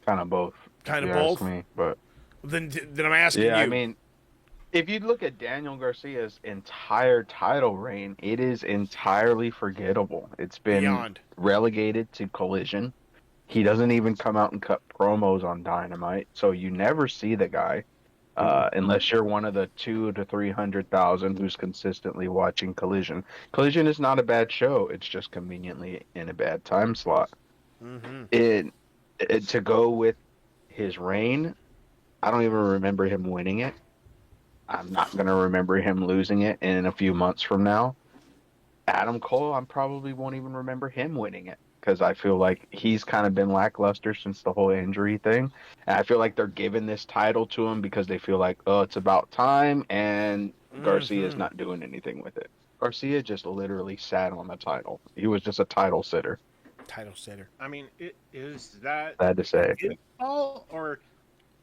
C: Kind of both.
A: Kind of both?
C: Me, but
A: then I'm asking you.
C: Yeah, I mean, if you look at Daniel Garcia's entire title reign, it is entirely forgettable. It's been relegated to Collision. He doesn't even come out and cut promos on Dynamite, so you never see the guy unless you're one of the 200,000 to 300,000 who's consistently watching Collision. Collision is not a bad show; it's just conveniently in a bad time slot. Mm-hmm. To go with his reign, I don't even remember him winning it. I'm not going to remember him losing it in a few months from now. Adam Cole, I probably won't even remember him winning it because I feel like he's kind of been lackluster since the whole injury thing. And I feel like they're giving this title to him because they feel like, oh, it's about time, and Garcia's not doing anything with it. Garcia just literally sat on the title. He was just a title sitter.
D: I mean, is that
C: Sad to say.
D: his fault, or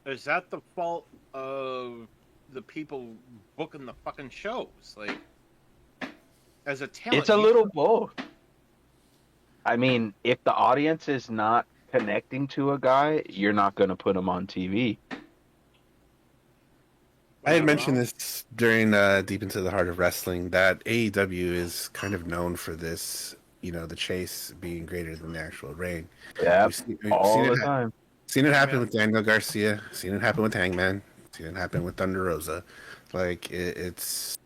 D: is that the fault of the people booking the fucking shows? Like, as a talent,
C: it's a little both. I mean, if the audience is not connecting to a guy, you're not going to put him on TV.
B: I had mentioned this during Deep Into the Heart of Wrestling that AEW is kind of known for this. You know, the chase being greater than the actual reign.
C: Yeah, all the
B: time. Seen it happen with Daniel Garcia. Seen it happen with Hangman. Seen it happen with Thunder Rosa. Like it's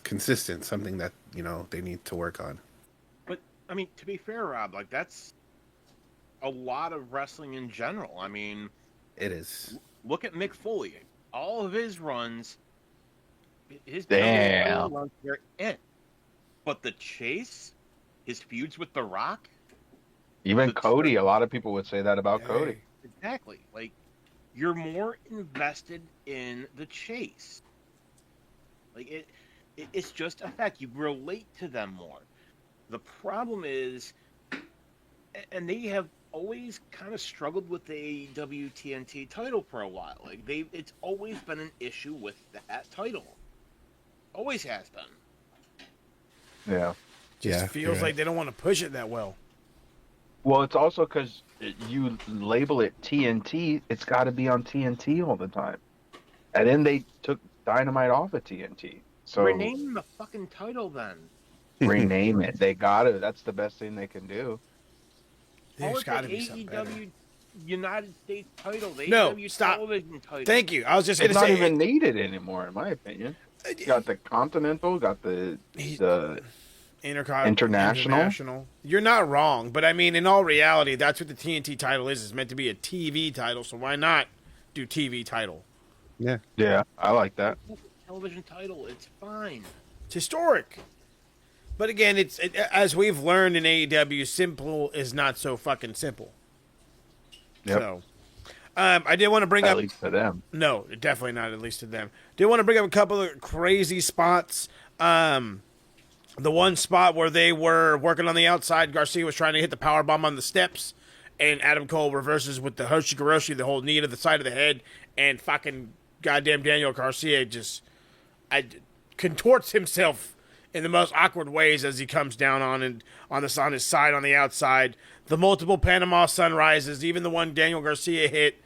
B: consistent. Something that they need to work on.
D: But I mean, to be fair, Rob, like that's a lot of wrestling in general. I mean,
B: it is.
D: Look at Mick Foley. All of his runs, his
C: runs,
D: they're in. But the chase. His feuds with The Rock?
C: Even Cody, a lot of people would say that about Cody.
D: Exactly. Like, you're more invested in the chase. Like, it's just a fact. You relate to them more. The problem is, and they have always kind of struggled with the AEW TNT title for a while. Like, it's always been an issue with that title. Always has been.
C: Yeah.
A: Just feels like they don't want to push it that well.
C: Well, it's also because you label it TNT, it's got to be on TNT all the time. And then they took Dynamite off of TNT. So
D: rename the fucking title then.
C: Rename it. They got to. That's the best thing they can do.
A: There's got to be something better.
D: United States title. The
A: No,
D: AEW
A: stop.
D: television title.
A: Thank you. I was just going
C: It's
A: to say.
C: not even needed anymore, in my opinion. You got the Continental, got the International.
A: You're not wrong, but I mean, in all reality, that's what the TNT title is. It's meant to be a TV title, so why not do TV title?
C: Yeah, I like that.
D: Television title, it's fine.
A: It's historic. But again, as we've learned in AEW, simple is not so fucking simple.
C: Yep.
A: So, I did want to bring up...
C: At least to them.
A: No, definitely not, at least to them. Did want to bring up a couple of crazy spots. The one spot where they were working on the outside, Garcia was trying to hit the powerbomb on the steps, and Adam Cole reverses with the Hoshigoroshi, the whole knee to the side of the head, and fucking goddamn Daniel Garcia just contorts himself in the most awkward ways as he comes down on his side on the outside. The multiple Panama Sunrises, even the one Daniel Garcia hit.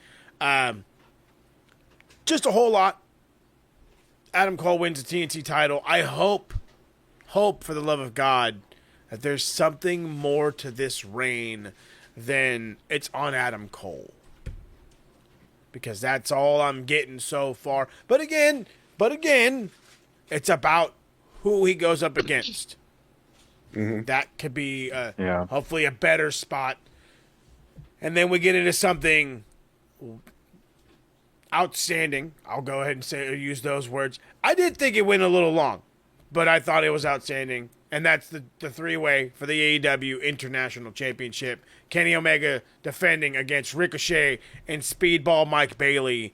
A: Just a whole lot. Adam Cole wins the TNT title. I hope for the love of God, that there's something more to this reign than it's on Adam Cole. Because that's all I'm getting so far. But again, it's about who he goes up against.
B: Mm-hmm.
A: That could be hopefully a better spot. And then we get into something outstanding. I'll go ahead and use those words. I did think it went a little long, but I thought it was outstanding. And that's the three-way for the AEW International Championship. Kenny Omega defending against Ricochet and Speedball Mike Bailey.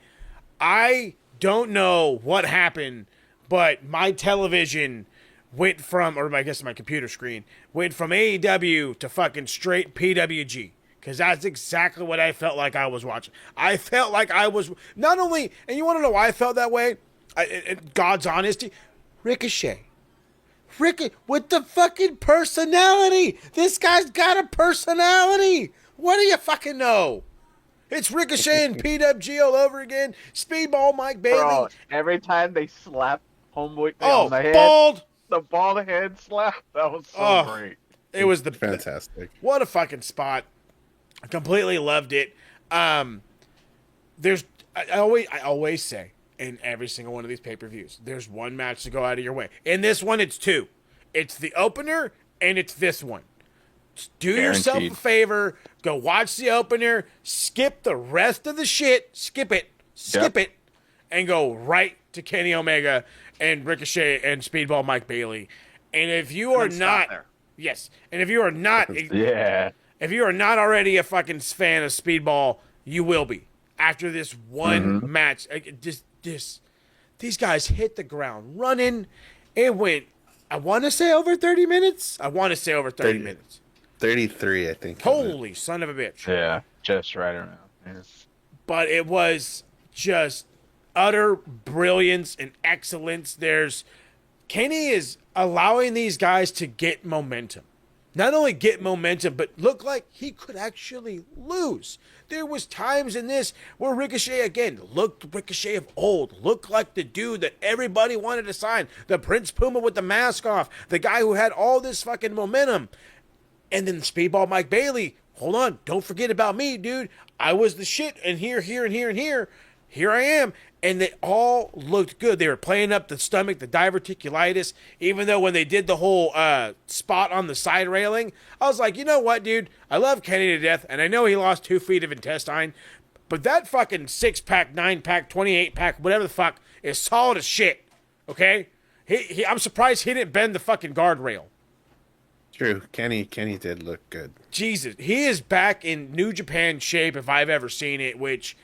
A: I don't know what happened, but my television went from, or I guess my computer screen, went from AEW to fucking straight PWG. Because that's exactly what I felt like I was watching. I felt like I was, not only, and you want to know why I felt that way? God's honesty, Ricochet. With the fucking personality. This guy's got a personality. What do you fucking know? It's Ricochet and PWG all over again. Speedball Mike Bailey.
C: Bro, every time they slap Homeboy
A: Oh,
C: on the head,
A: bald.
C: the bald head slap, that was so great.
A: It was the
B: fantastic.
A: What a fucking spot. I completely loved it. I always say, in every single one of these pay-per-views, there's one match to go out of your way. In this one, it's two. It's the opener, and it's this one. Just do yourself a favor. Go watch the opener. Skip the rest of the shit. Skip it, and go right to Kenny Omega and Ricochet and Speedball Mike Bailey. And if you are not, yes, and if you are not, if you are not already a fucking fan of Speedball, you will be after this one match. These guys hit the ground running. It went, I want to say over 30 minutes. 30 minutes.
B: 33, I think.
A: Holy son of a bitch.
C: Yeah, just right around. Yes.
A: But it was just utter brilliance and excellence. Kenny is allowing these guys to get momentum. Not only get momentum, but look like he could actually lose. There was times in this where Ricochet, again, looked Ricochet of old. Looked like the dude that everybody wanted to sign. The Prince Puma with the mask off. The guy who had all this fucking momentum. And then Speedball Mike Bailey. Hold on. Don't forget about me, dude. I was the shit. And here, and here. Here I am. And they all looked good. They were playing up the stomach, the diverticulitis. Even though when they did the whole spot on the side railing, I was like, you know what, dude? I love Kenny to death, and I know he lost 2 feet of intestine, but that fucking 6-pack, 9-pack, 28-pack, whatever the fuck, is solid as shit, okay? I'm surprised he didn't bend the fucking guardrail.
B: True. Kenny did look good.
A: Jesus. He is back in New Japan shape if I've ever seen it, which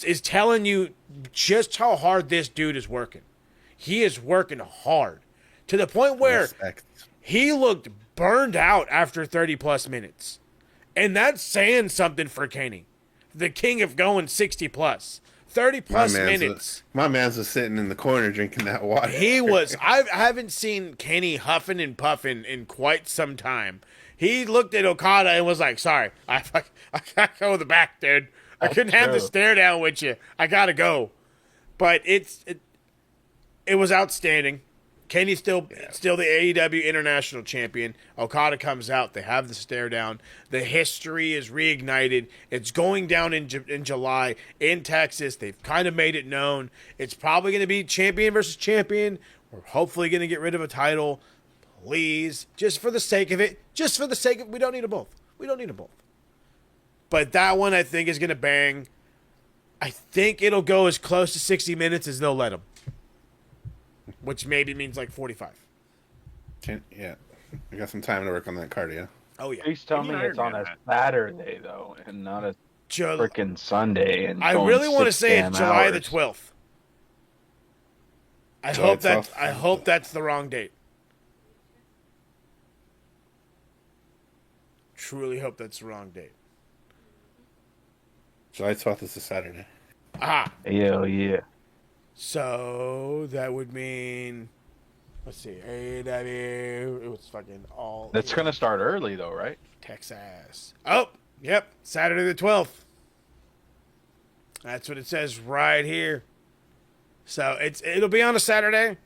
A: is telling you just how hard this dude is working. He is working hard to the point where he looked burned out after 30-plus minutes. And that's saying something for Kenny, the king of going 60-plus. 30-plus minutes.
B: My man's was sitting in the corner drinking that water.
A: He was. I haven't seen Kenny huffing and puffing in quite some time. He looked at Okada and was like, sorry, I gotta go to the back, dude. I couldn't have the stare down with you. I gotta go. But it was outstanding. Kenny's still the AEW International Champion. Okada comes out. They have the stare down. The history is reignited. It's going down in July in Texas. They've kind of made it known. It's probably going to be champion versus champion. We're hopefully going to get rid of a title. Please, just for the sake of it. We don't need them both. But that one, I think, is going to bang. I think it'll go as close to 60 minutes as they'll let them. Which maybe means like 45.
B: Yeah. I got some time to work on that cardio.
A: Oh, yeah.
C: Please tell me it's on a Saturday, though, and not a freaking Sunday. And
A: I really want to say it's July the 12th. I hope that's the wrong date. Truly hope that's the wrong date.
B: July 12th is a Saturday.
A: Ah.
C: Hell yeah.
A: So that would mean Let's see. AEW. It was fucking all.
C: That's gonna start early though, right?
A: Texas. Oh, yep. Saturday the 12th. That's what it says right here. So it'll be on a Saturday.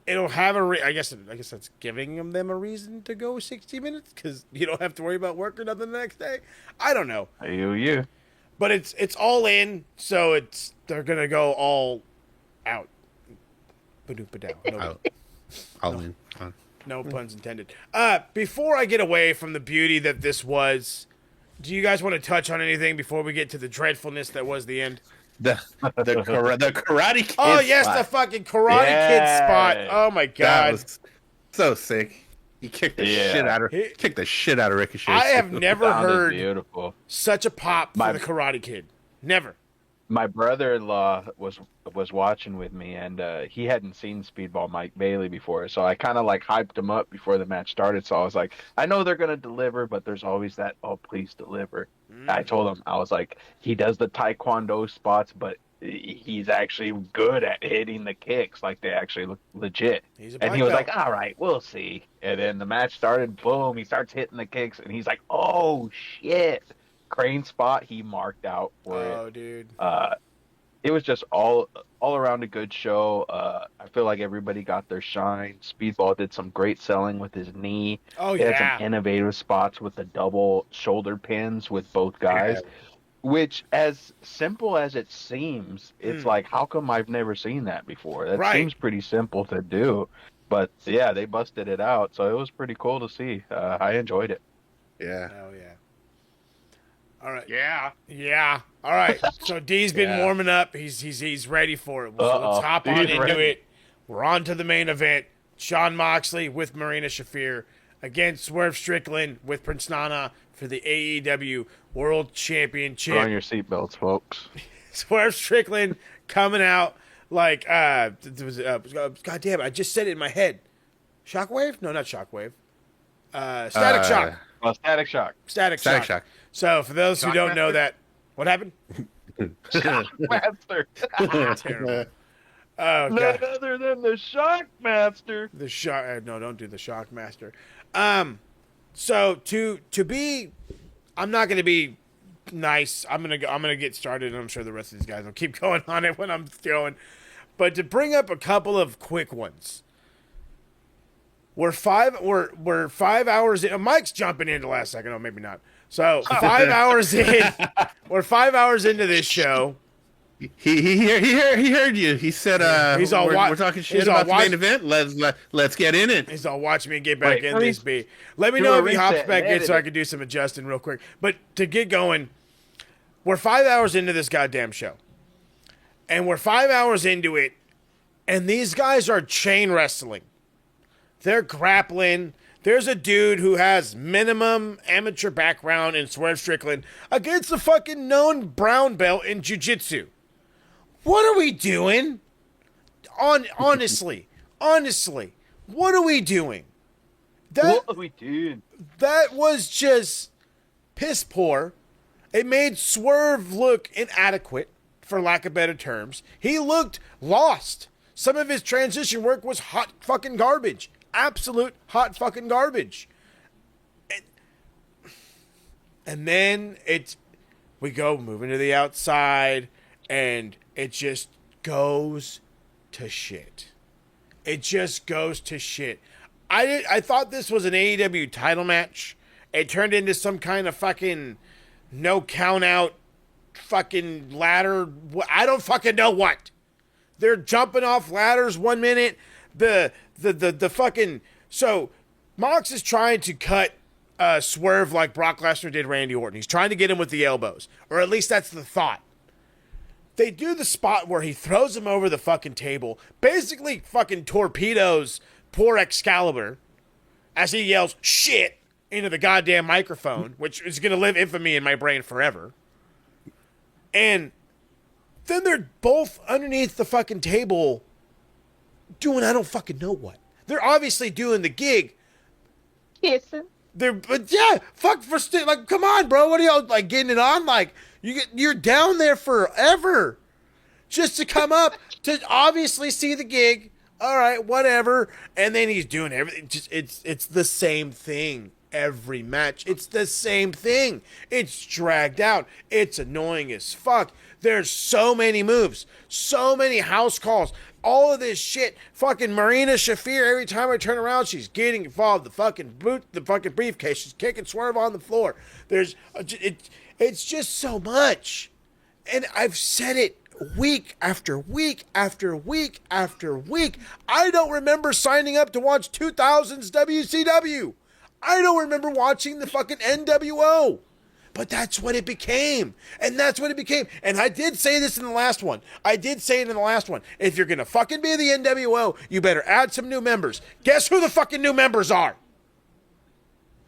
A: It'll have I guess that's giving them a reason to go 60 minutes because you don't have to worry about work or nothing the next day. I don't know.
C: You.
A: But it's all in, so they're gonna go all out. No,
B: All in.
A: no puns intended. Before I get away from the beauty that this was, do you guys want to touch on anything before we get to the dreadfulness that was the end?
B: The Karate Kid.
A: Oh yes,
B: spot.
A: the fucking Karate Kid spot. Oh my
B: That
A: god,
B: was so sick. He kicked the shit out of Ricochet.
A: I have never
C: Sounded
A: heard
C: beautiful.
A: such a pop for the Karate Kid. Never.
C: My brother-in-law was watching with me, and he hadn't seen Speedball Mike Bailey before, so I kind of like hyped him up before the match started. So I was like, I know they're gonna deliver, but there's always that, oh please deliver. I told him, I was like, he does the Taekwondo spots, but he's actually good at hitting the kicks, like they actually look legit. And he was like, all right, we'll see. And then the match started, boom, he starts hitting the kicks, and he's like, oh shit. Crane spot he marked out for it.
A: Oh, dude.
C: It was just all around a good show. I feel like everybody got their shine. Speedball did some great selling with his knee.
A: Oh,
C: He had some innovative spots with the double shoulder pins with both guys.
B: Yeah.
C: Which, as simple as it seems, it's like, how come I've never seen that before? That
A: Right.
C: seems pretty simple to do. But yeah, they busted it out. So it was pretty cool to see. I enjoyed it.
B: Yeah.
A: Oh yeah. All right.
D: Yeah.
A: Yeah. All right. So D's been
B: Yeah.
A: warming up. He's ready for it. So let's hop on
C: He's
A: into
C: ready.
A: it. We're on to the main event. Sean Moxley with Marina Shafir against Swerve Strickland with Prince Nana for the AEW World
C: Put on
A: Championship.
C: your seatbelts, folks.
A: Swerve Strickland coming out like God damn it, I just said it in my head. Shockwave? No, not Shockwave. Static Shock.
C: Well, Static Shock.
A: Static
B: Static
A: Shock.
B: Shock.
A: So for those who don't know
D: Shockmaster?
A: that, what happened?
C: Master.
A: Terrible. Oh
C: None
A: god.
C: other than the Shock Master.
A: The shock. No, don't do the Shockmaster. So to be, I'm not gonna be nice. I'm gonna get started, and I'm sure the rest of these guys will keep going on it when I'm going. But to bring up a couple of quick ones. We're 5 hours in. Mike's jumping in the last second. Oh, maybe not. So 5 hours in. We're 5 hours into this show.
B: He heard you. He said,
A: He's all
B: we're talking shit
A: he's all
B: about the main event. Let's get in it.
A: He's all watch me get back
C: Wait,
A: in
C: let me
A: this B. Let me
C: do
A: know
C: a
A: if he hops
C: reset
A: back
C: and
A: in
C: edit
A: so I
C: it.
A: can do some adjusting real quick. But to get going, we're 5 hours into this goddamn show. And we're 5 hours into it, and these guys are chain wrestling. They're grappling. There's a dude who has minimum amateur background in Swerve Strickland against a fucking known brown belt in jiu-jitsu. What are we doing? Honestly, what are we doing?
C: What are we doing?
A: That was just piss poor. It made Swerve look inadequate, for lack of better terms. He looked lost. Some of his transition work was hot fucking garbage. Absolute hot fucking garbage. And then we go moving to the outside, and it just goes to shit. It just goes to shit. I thought this was an AEW title match. It turned into some kind of fucking no count out fucking ladder. I don't fucking know what. They're jumping off ladders 1 minute. The fucking, so Mox is trying to cut Swerve like Brock Lesnar did Randy Orton. He's trying to get him with the elbows, or at least that's the thought. They do the spot where he throws him over the fucking table, basically fucking torpedoes poor Excalibur as he yells shit into the goddamn microphone, which is going to live infamy in my brain forever. And then they're both underneath the fucking table doing I don't fucking know what. They're obviously doing the gig.
C: Kissing.
A: But yeah, like, come on, bro. What are y'all like getting it on? Like, you're down there forever just to come up to obviously see the gig. all right, whatever. And then he's doing everything. Just it's the same thing every match. It's the same thing. It's dragged out. It's annoying as fuck. There's so many moves, so many house calls, all of this shit. Fucking Marina Shafir, every time I turn around, she's getting involved. The fucking briefcase. She's kicking Swerve on the floor. It's just so much. And I've said it week after week after week after week. I don't remember signing up to watch 2000's WCW. I don't remember watching the fucking NWO. But that's what it became. And that's what it became. And I did say this in the last one. If you're going to fucking be the NWO, you better add some new members. Guess who the fucking new members are?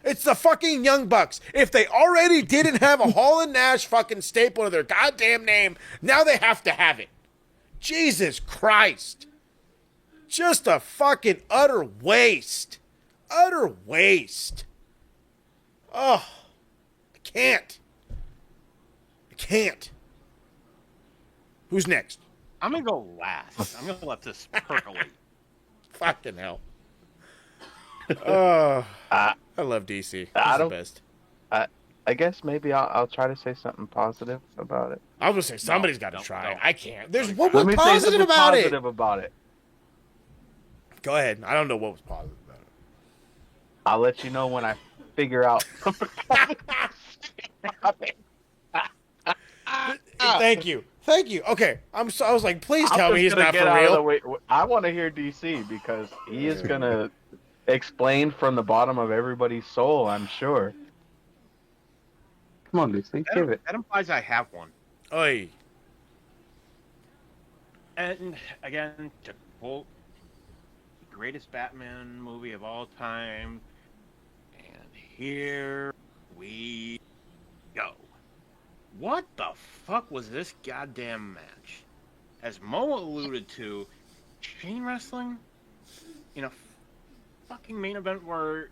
A: It's the fucking Young Bucks. If they already didn't have a Hall and Nash fucking staple to their goddamn name, now they have to have it. Jesus Christ. Just a fucking utter waste. Utter waste. Oh, I can't. Who's next?
D: I'm gonna go last. I'm gonna let this percolate.
A: Fucking hell. Oh, I love DC. He's the best.
C: I guess maybe I'll try to say something positive about it.
A: I was gonna say somebody's got to try.
D: No.
A: I can't. There's what
C: Let
A: was
C: me say
A: positive
C: something
A: about
C: positive about it.
A: Go ahead. I don't know what was positive about it.
C: I'll let you know when I figure out.
A: Thank you. Okay, I was like, please tell me he's not for real.
C: I want to hear DC because he is gonna explain from the bottom of everybody's soul. I'm sure. Come on, DC, give it.
D: That implies I have one.
A: Oi.
D: And again, to quote the greatest Batman movie of all time, and here we go. What the fuck was this goddamn match? As Mo alluded to, chain wrestling in a fucking main event where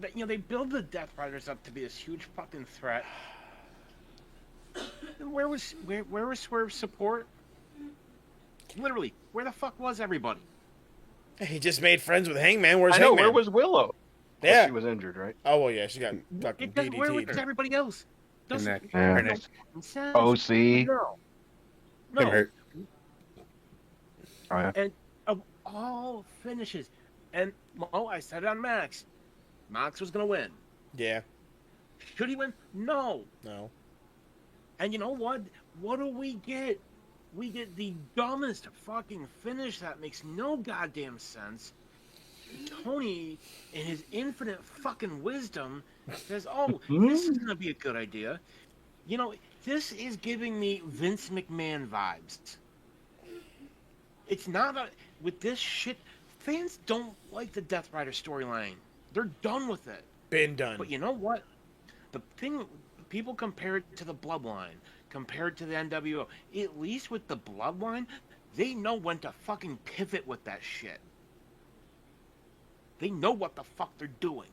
D: they build the Death Riders up to be this huge fucking threat. Where was Swerve's support? Literally, where the fuck was everybody?
A: He just made friends with Hangman. Where's
C: I know,
A: Hangman?
C: where was Willow?
A: Yeah.
C: She was injured, right?
A: Oh, well, yeah, she got fucking
D: Where was
A: DDT'd.
D: everybody else? Doesn't
C: Yeah.
D: make no sense.
C: OC.
D: No.
B: Him hurt.
C: Oh, yeah.
D: And of all finishes, and I said it on Max. Max was gonna win.
A: Yeah.
D: Should he win? No.
A: No.
D: And you know what? What do we get? We get the dumbest fucking finish that makes no goddamn sense. Tony, in his infinite fucking wisdom, says, "Oh, this is gonna be a good idea." You know, this is giving me Vince McMahon vibes. It's not with this shit. Fans don't like the Death Rider storyline. They're done with it.
A: Been done.
D: But you know what? The thing, people compare it to the Bloodline, compare it to the NWO. At least with the Bloodline, they know when to fucking pivot with that shit. They know what the fuck they're doing.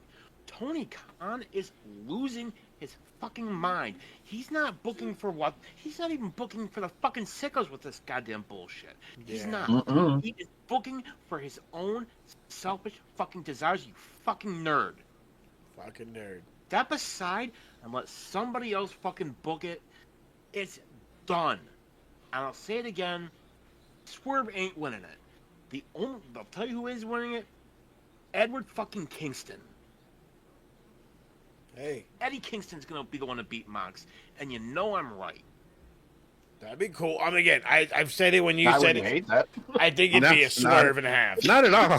D: Tony Khan is losing his fucking mind. He's not booking for what? He's not even booking for the fucking sickos with this goddamn bullshit. He's not.
C: Mm-mm.
D: He is booking for his own selfish fucking desires, you fucking nerd.
A: Fucking nerd.
D: Step aside and let somebody else fucking book it. It's done. And I'll say it again. Swerve ain't winning it. I'll tell you who is winning it. Edward fucking Kingston.
A: Hey,
D: Eddie Kingston's gonna be the one to beat Mox, and you know I'm right.
A: that'd be cool. I mean, again, I've said it when you
C: I
A: said
C: wouldn't
A: it.
C: hate that.
A: I think it'd be a swerve and a half. I
B: Not at all.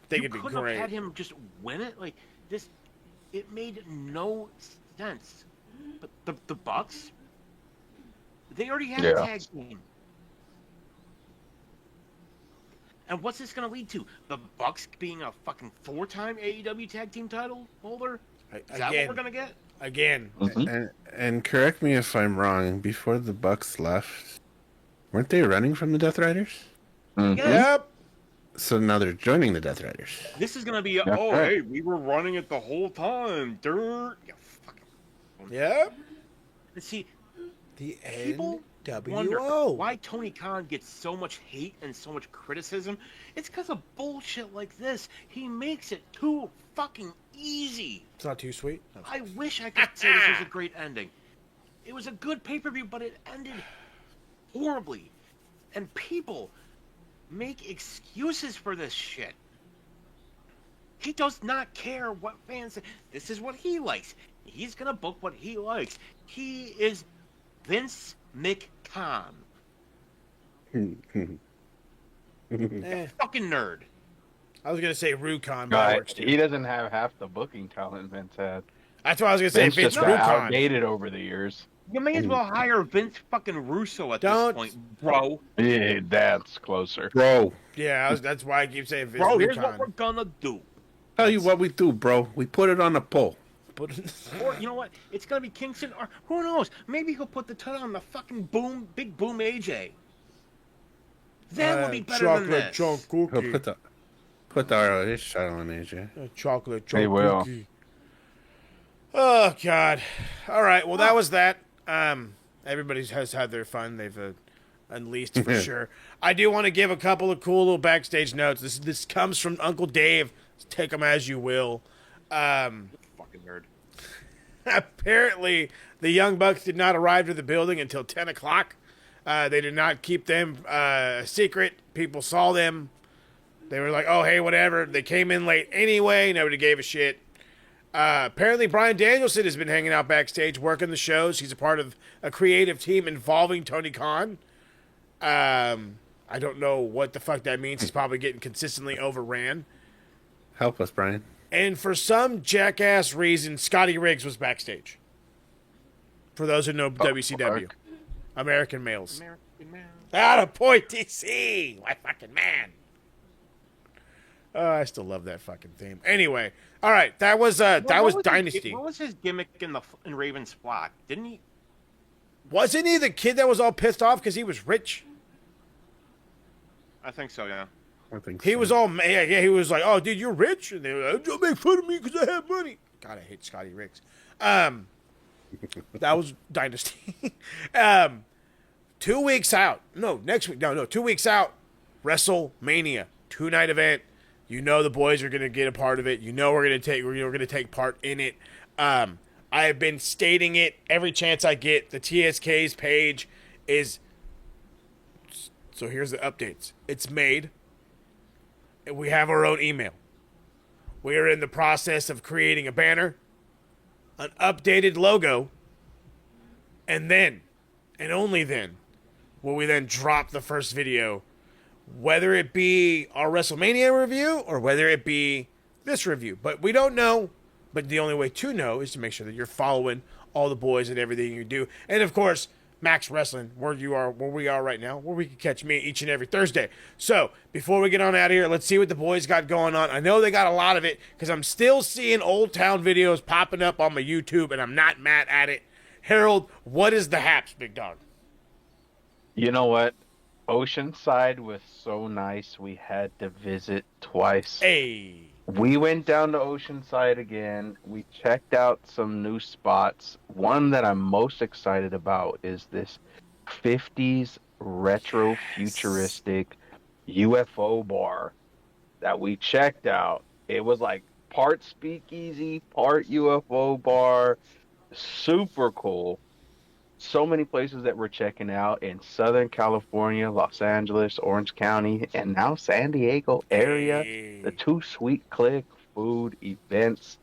A: think
D: You
A: it'd be
D: couldn't
A: great.
D: have had him just win it like this. It made no sense. But the Bucks, they already had a
C: Yeah.
D: tag team. And what's this going to lead to? The Bucks being a fucking 4-time AEW tag team title holder? Is that what
A: Again,
D: we're going to get?
A: again.
B: And correct me if I'm wrong. Before the Bucks left, weren't they running from the Death Riders?
C: Mhm.
D: Yes.
A: Yep.
B: So now they're joining the Death Riders.
D: This is going to be,
C: That's right.
D: hey, we were running it the whole time. Dirt. Yeah, fucking.
A: Yep.
D: And see,
A: The
D: people wonder
A: W.O.
D: why Tony Khan gets so much hate and so much criticism. It's because of bullshit like this. He makes it too fucking easy.
A: It's not too sweet.
D: I wish I could say this was a great ending. It was a good pay-per-view, but it ended horribly. And people make excuses for this shit. He does not care what fans say. This is what he likes. He's gonna book what he likes. He is Vince McCon. Fucking nerd.
A: I was gonna say Rukon, but that
C: Right.
A: works too.
C: He doesn't have half the booking talent Vince had.
A: That's what I was gonna say.
C: Vince
A: Vince
C: just got
A: Rukon.
C: outdated over the years.
D: You may as well hire Vince fucking Russo at
A: Don't-
D: this point, bro.
C: Yeah, that's closer.
B: Bro,
A: Yeah, that's why I keep saying Vince
D: Bro, here's what
A: Rukon.
D: we're gonna do.
B: tell you what we do, bro. We put it on a poll.
A: But
D: Or you know what? It's gonna be Kingston, or who knows? Maybe he'll put the title on the fucking big boom AJ. That would be better than
A: chocolate
D: this.
A: chunk
B: He'll
A: cookie.
B: put our his shot on AJ.
A: Chocolate chunk
C: He will.
A: cookie. Oh God! All right. Well, that was that. Everybody has had their fun. They've unleashed for sure. I do want to give a couple of cool little backstage notes. This comes from Uncle Dave. Take them as you will.
D: Fucking nerd.
A: Apparently, the Young Bucks did not arrive to the building until 10 o'clock. They did not keep them a secret. People saw them. They were like, oh, hey, whatever. They came in late anyway. Nobody gave a shit. Apparently, Bryan Danielson has been hanging out backstage, working the shows. He's a part of a creative team involving Tony Khan. I don't know what the fuck that means. He's probably getting consistently overran.
B: Help us, Brian.
A: And for some jackass reason, Scotty Riggs was backstage. For those who know WCW.
C: fuck.
A: American Males.
D: American man.
A: Out of point, DC! My fucking man. I still love that fucking theme. Anyway, all right, that was Dynasty.
D: What was his gimmick in Raven's flock? Didn't he?
A: Wasn't he the kid that was all pissed off because he was rich?
D: I think so. Yeah.
B: I think
A: He
B: so.
A: was all yeah. He was like, "Oh, dude, you're rich," and they were like, "Don't make fun of me because I have money." God, I hate Scotty Riggs. That was Dynasty. 2 weeks out. No, next week. No, 2 weeks out. WrestleMania 2-night event. You know the boys are gonna get a part of it. You know we're gonna take part in it. I have been stating it every chance I get. The TSK's page is. So here's the updates. It's made. And we have our own email. We are in the process of creating a banner, an updated logo, and then, and only then, will we then drop the first video, whether it be our WrestleMania review or whether it be this review. But we don't know. But the only way to know is to make sure that you're following all the boys and everything you do. And of course, Max Wrestling, where we are right now, where we can catch me each and every Thursday. So, before we get on out of here, let's see what the boys got going on. I know they got a lot of it, because I'm still seeing Old Town videos popping up on my YouTube, and I'm not mad at it. Harold, what is the haps, big dog?
C: You know what? Oceanside was so nice. We had to visit twice.
A: Hey.
C: We went down to Oceanside again. We checked out some new spots. One that I'm most excited about is this 50s retro futuristic UFO bar that we checked out. It was like part speakeasy, part UFO bar. Super cool. So many places that we're checking out in Southern California, Los Angeles, Orange County, and now San Diego area.
A: Hey.
C: The Too Sweet Click, food, events,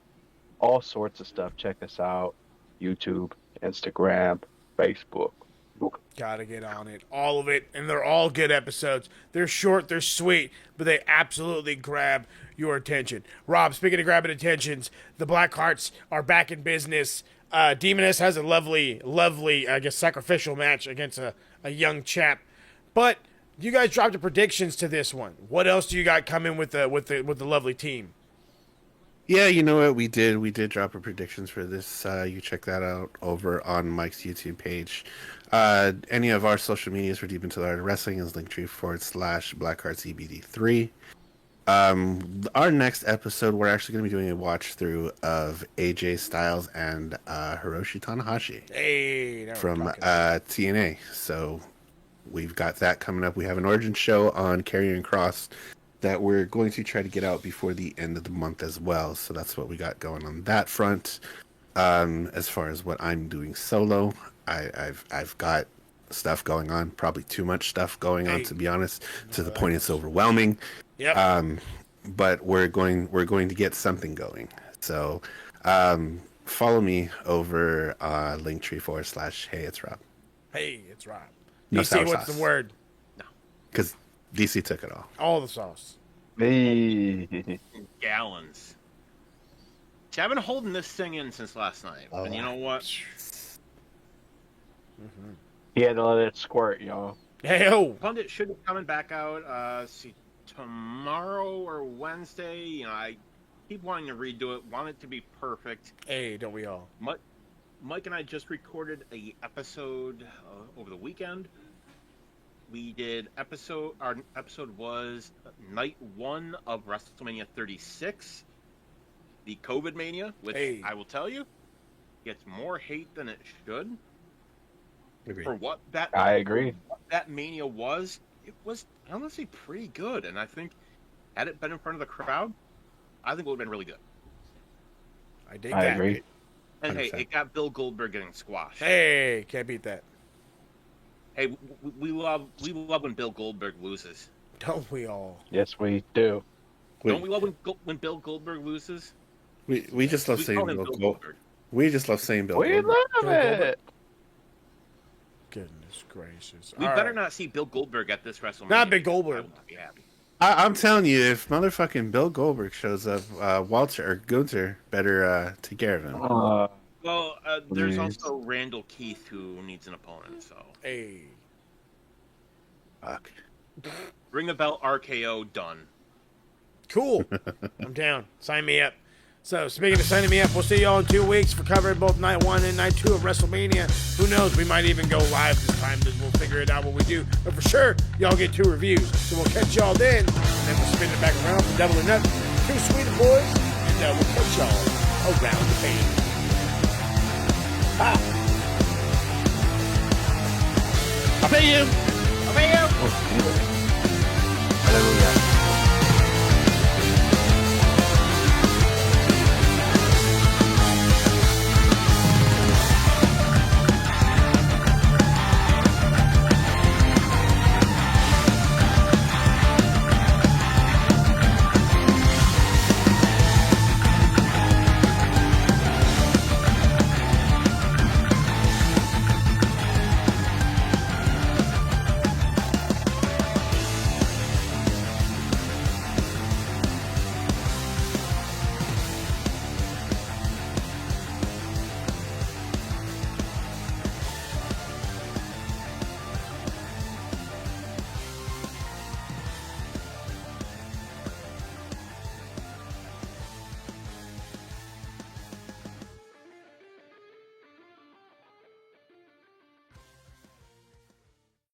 C: all sorts of stuff. Check us out. YouTube, Instagram, Facebook.
A: Gotta get on it. All of it. And they're all good episodes. They're short, they're sweet, but they absolutely grab your attention. Rob, speaking of grabbing attentions, the Blackhearts are back in business. Demoness has a lovely, I guess, sacrificial match against a young chap. But you guys dropped the predictions to this one. What else do you got coming with the lovely team?
B: Yeah, you know what we did? We did drop our predictions for this. You check that out over on Mike's YouTube page. Any of our social medias for Deep Into the Art of Wrestling is linktree /BlackheartsEBD3. Our next episode, we're actually going to be doing a watch through of AJ Styles and Hiroshi Tanahashi
A: Hey, now we're
B: from
A: talking.
B: TNA. So we've got that coming up. We have an origin show on Karrion Cross that we're going to try to get out before the end of the month as well. So that's what we got going on that front. As far as what I'm doing solo, I've got stuff going on, probably too much stuff going on, to be honest, to the point it's overwhelming.
A: Yep.
B: But we're going to get something going. So follow me over Linktree / Hey It's Rob.
A: Hey, it's Rob.
B: No
A: DC,
B: sour
A: what's
B: sauce.
A: the word?
B: Because DC took it all.
A: All the sauce.
C: Hey.
D: Gallons. See, I've been holding this thing in since last night.
B: Oh,
D: And you know what?
C: He had to let it squirt, y'all.
A: Hey, oh.
D: Pundit should be coming back out, see, tomorrow or Wednesday. You know, I keep wanting to redo it, want it to be perfect.
A: Hey, don't we all?
D: Mike and I just recorded a episode over the weekend. We did our episode was night 1 of WrestleMania 36, the COVID Mania, which I will tell you, gets more hate than it should.
B: Agreed.
D: For what
C: I agree.
D: What that Mania was, it was honestly pretty good. And I think, had it been in front of the crowd, I think it would have been really good.
A: I dig
C: I
A: that.
C: agree.
D: And
B: 100%.
D: hey, it got Bill Goldberg getting squashed.
A: Hey, can't beat that.
D: Hey, we love when Bill Goldberg loses.
A: Don't we all?
C: Yes, we do.
D: Don't we love when Bill Goldberg loses?
B: We just love
D: We
B: saying
D: call him
B: Bill
D: Bill
B: Goldberg.
D: Goldberg.
B: We just love saying Bill
C: We
B: Goldberg.
C: love
A: Bill
C: it.
A: Goldberg. Goodness gracious.
D: We
A: All
D: better
A: right.
D: not see Bill Goldberg at this WrestleMania.
A: Not Big
D: I
A: Goldberg.
D: will not be happy.
B: I'm telling you, if motherfucking Bill Goldberg shows up, Walter or Gunther better take care of him.
D: Well, there's
C: Please.
D: also Randall Keith who needs an opponent. So
A: Hey.
B: Fuck.
D: ring the bell, RKO, done.
A: Cool. I'm down. Sign me up. So, speaking of signing me up, we'll see y'all in 2 weeks for covering both night 1 and night 2 of WrestleMania. Who knows? We might even go live this time. We'll figure it out what we do. But for sure, y'all get 2 reviews. So we'll catch y'all then. And then we'll spin it back around for doubling up. 2 sweet boys. And we'll catch y'all around the bend. Ha!
B: I pay you.
A: I mean,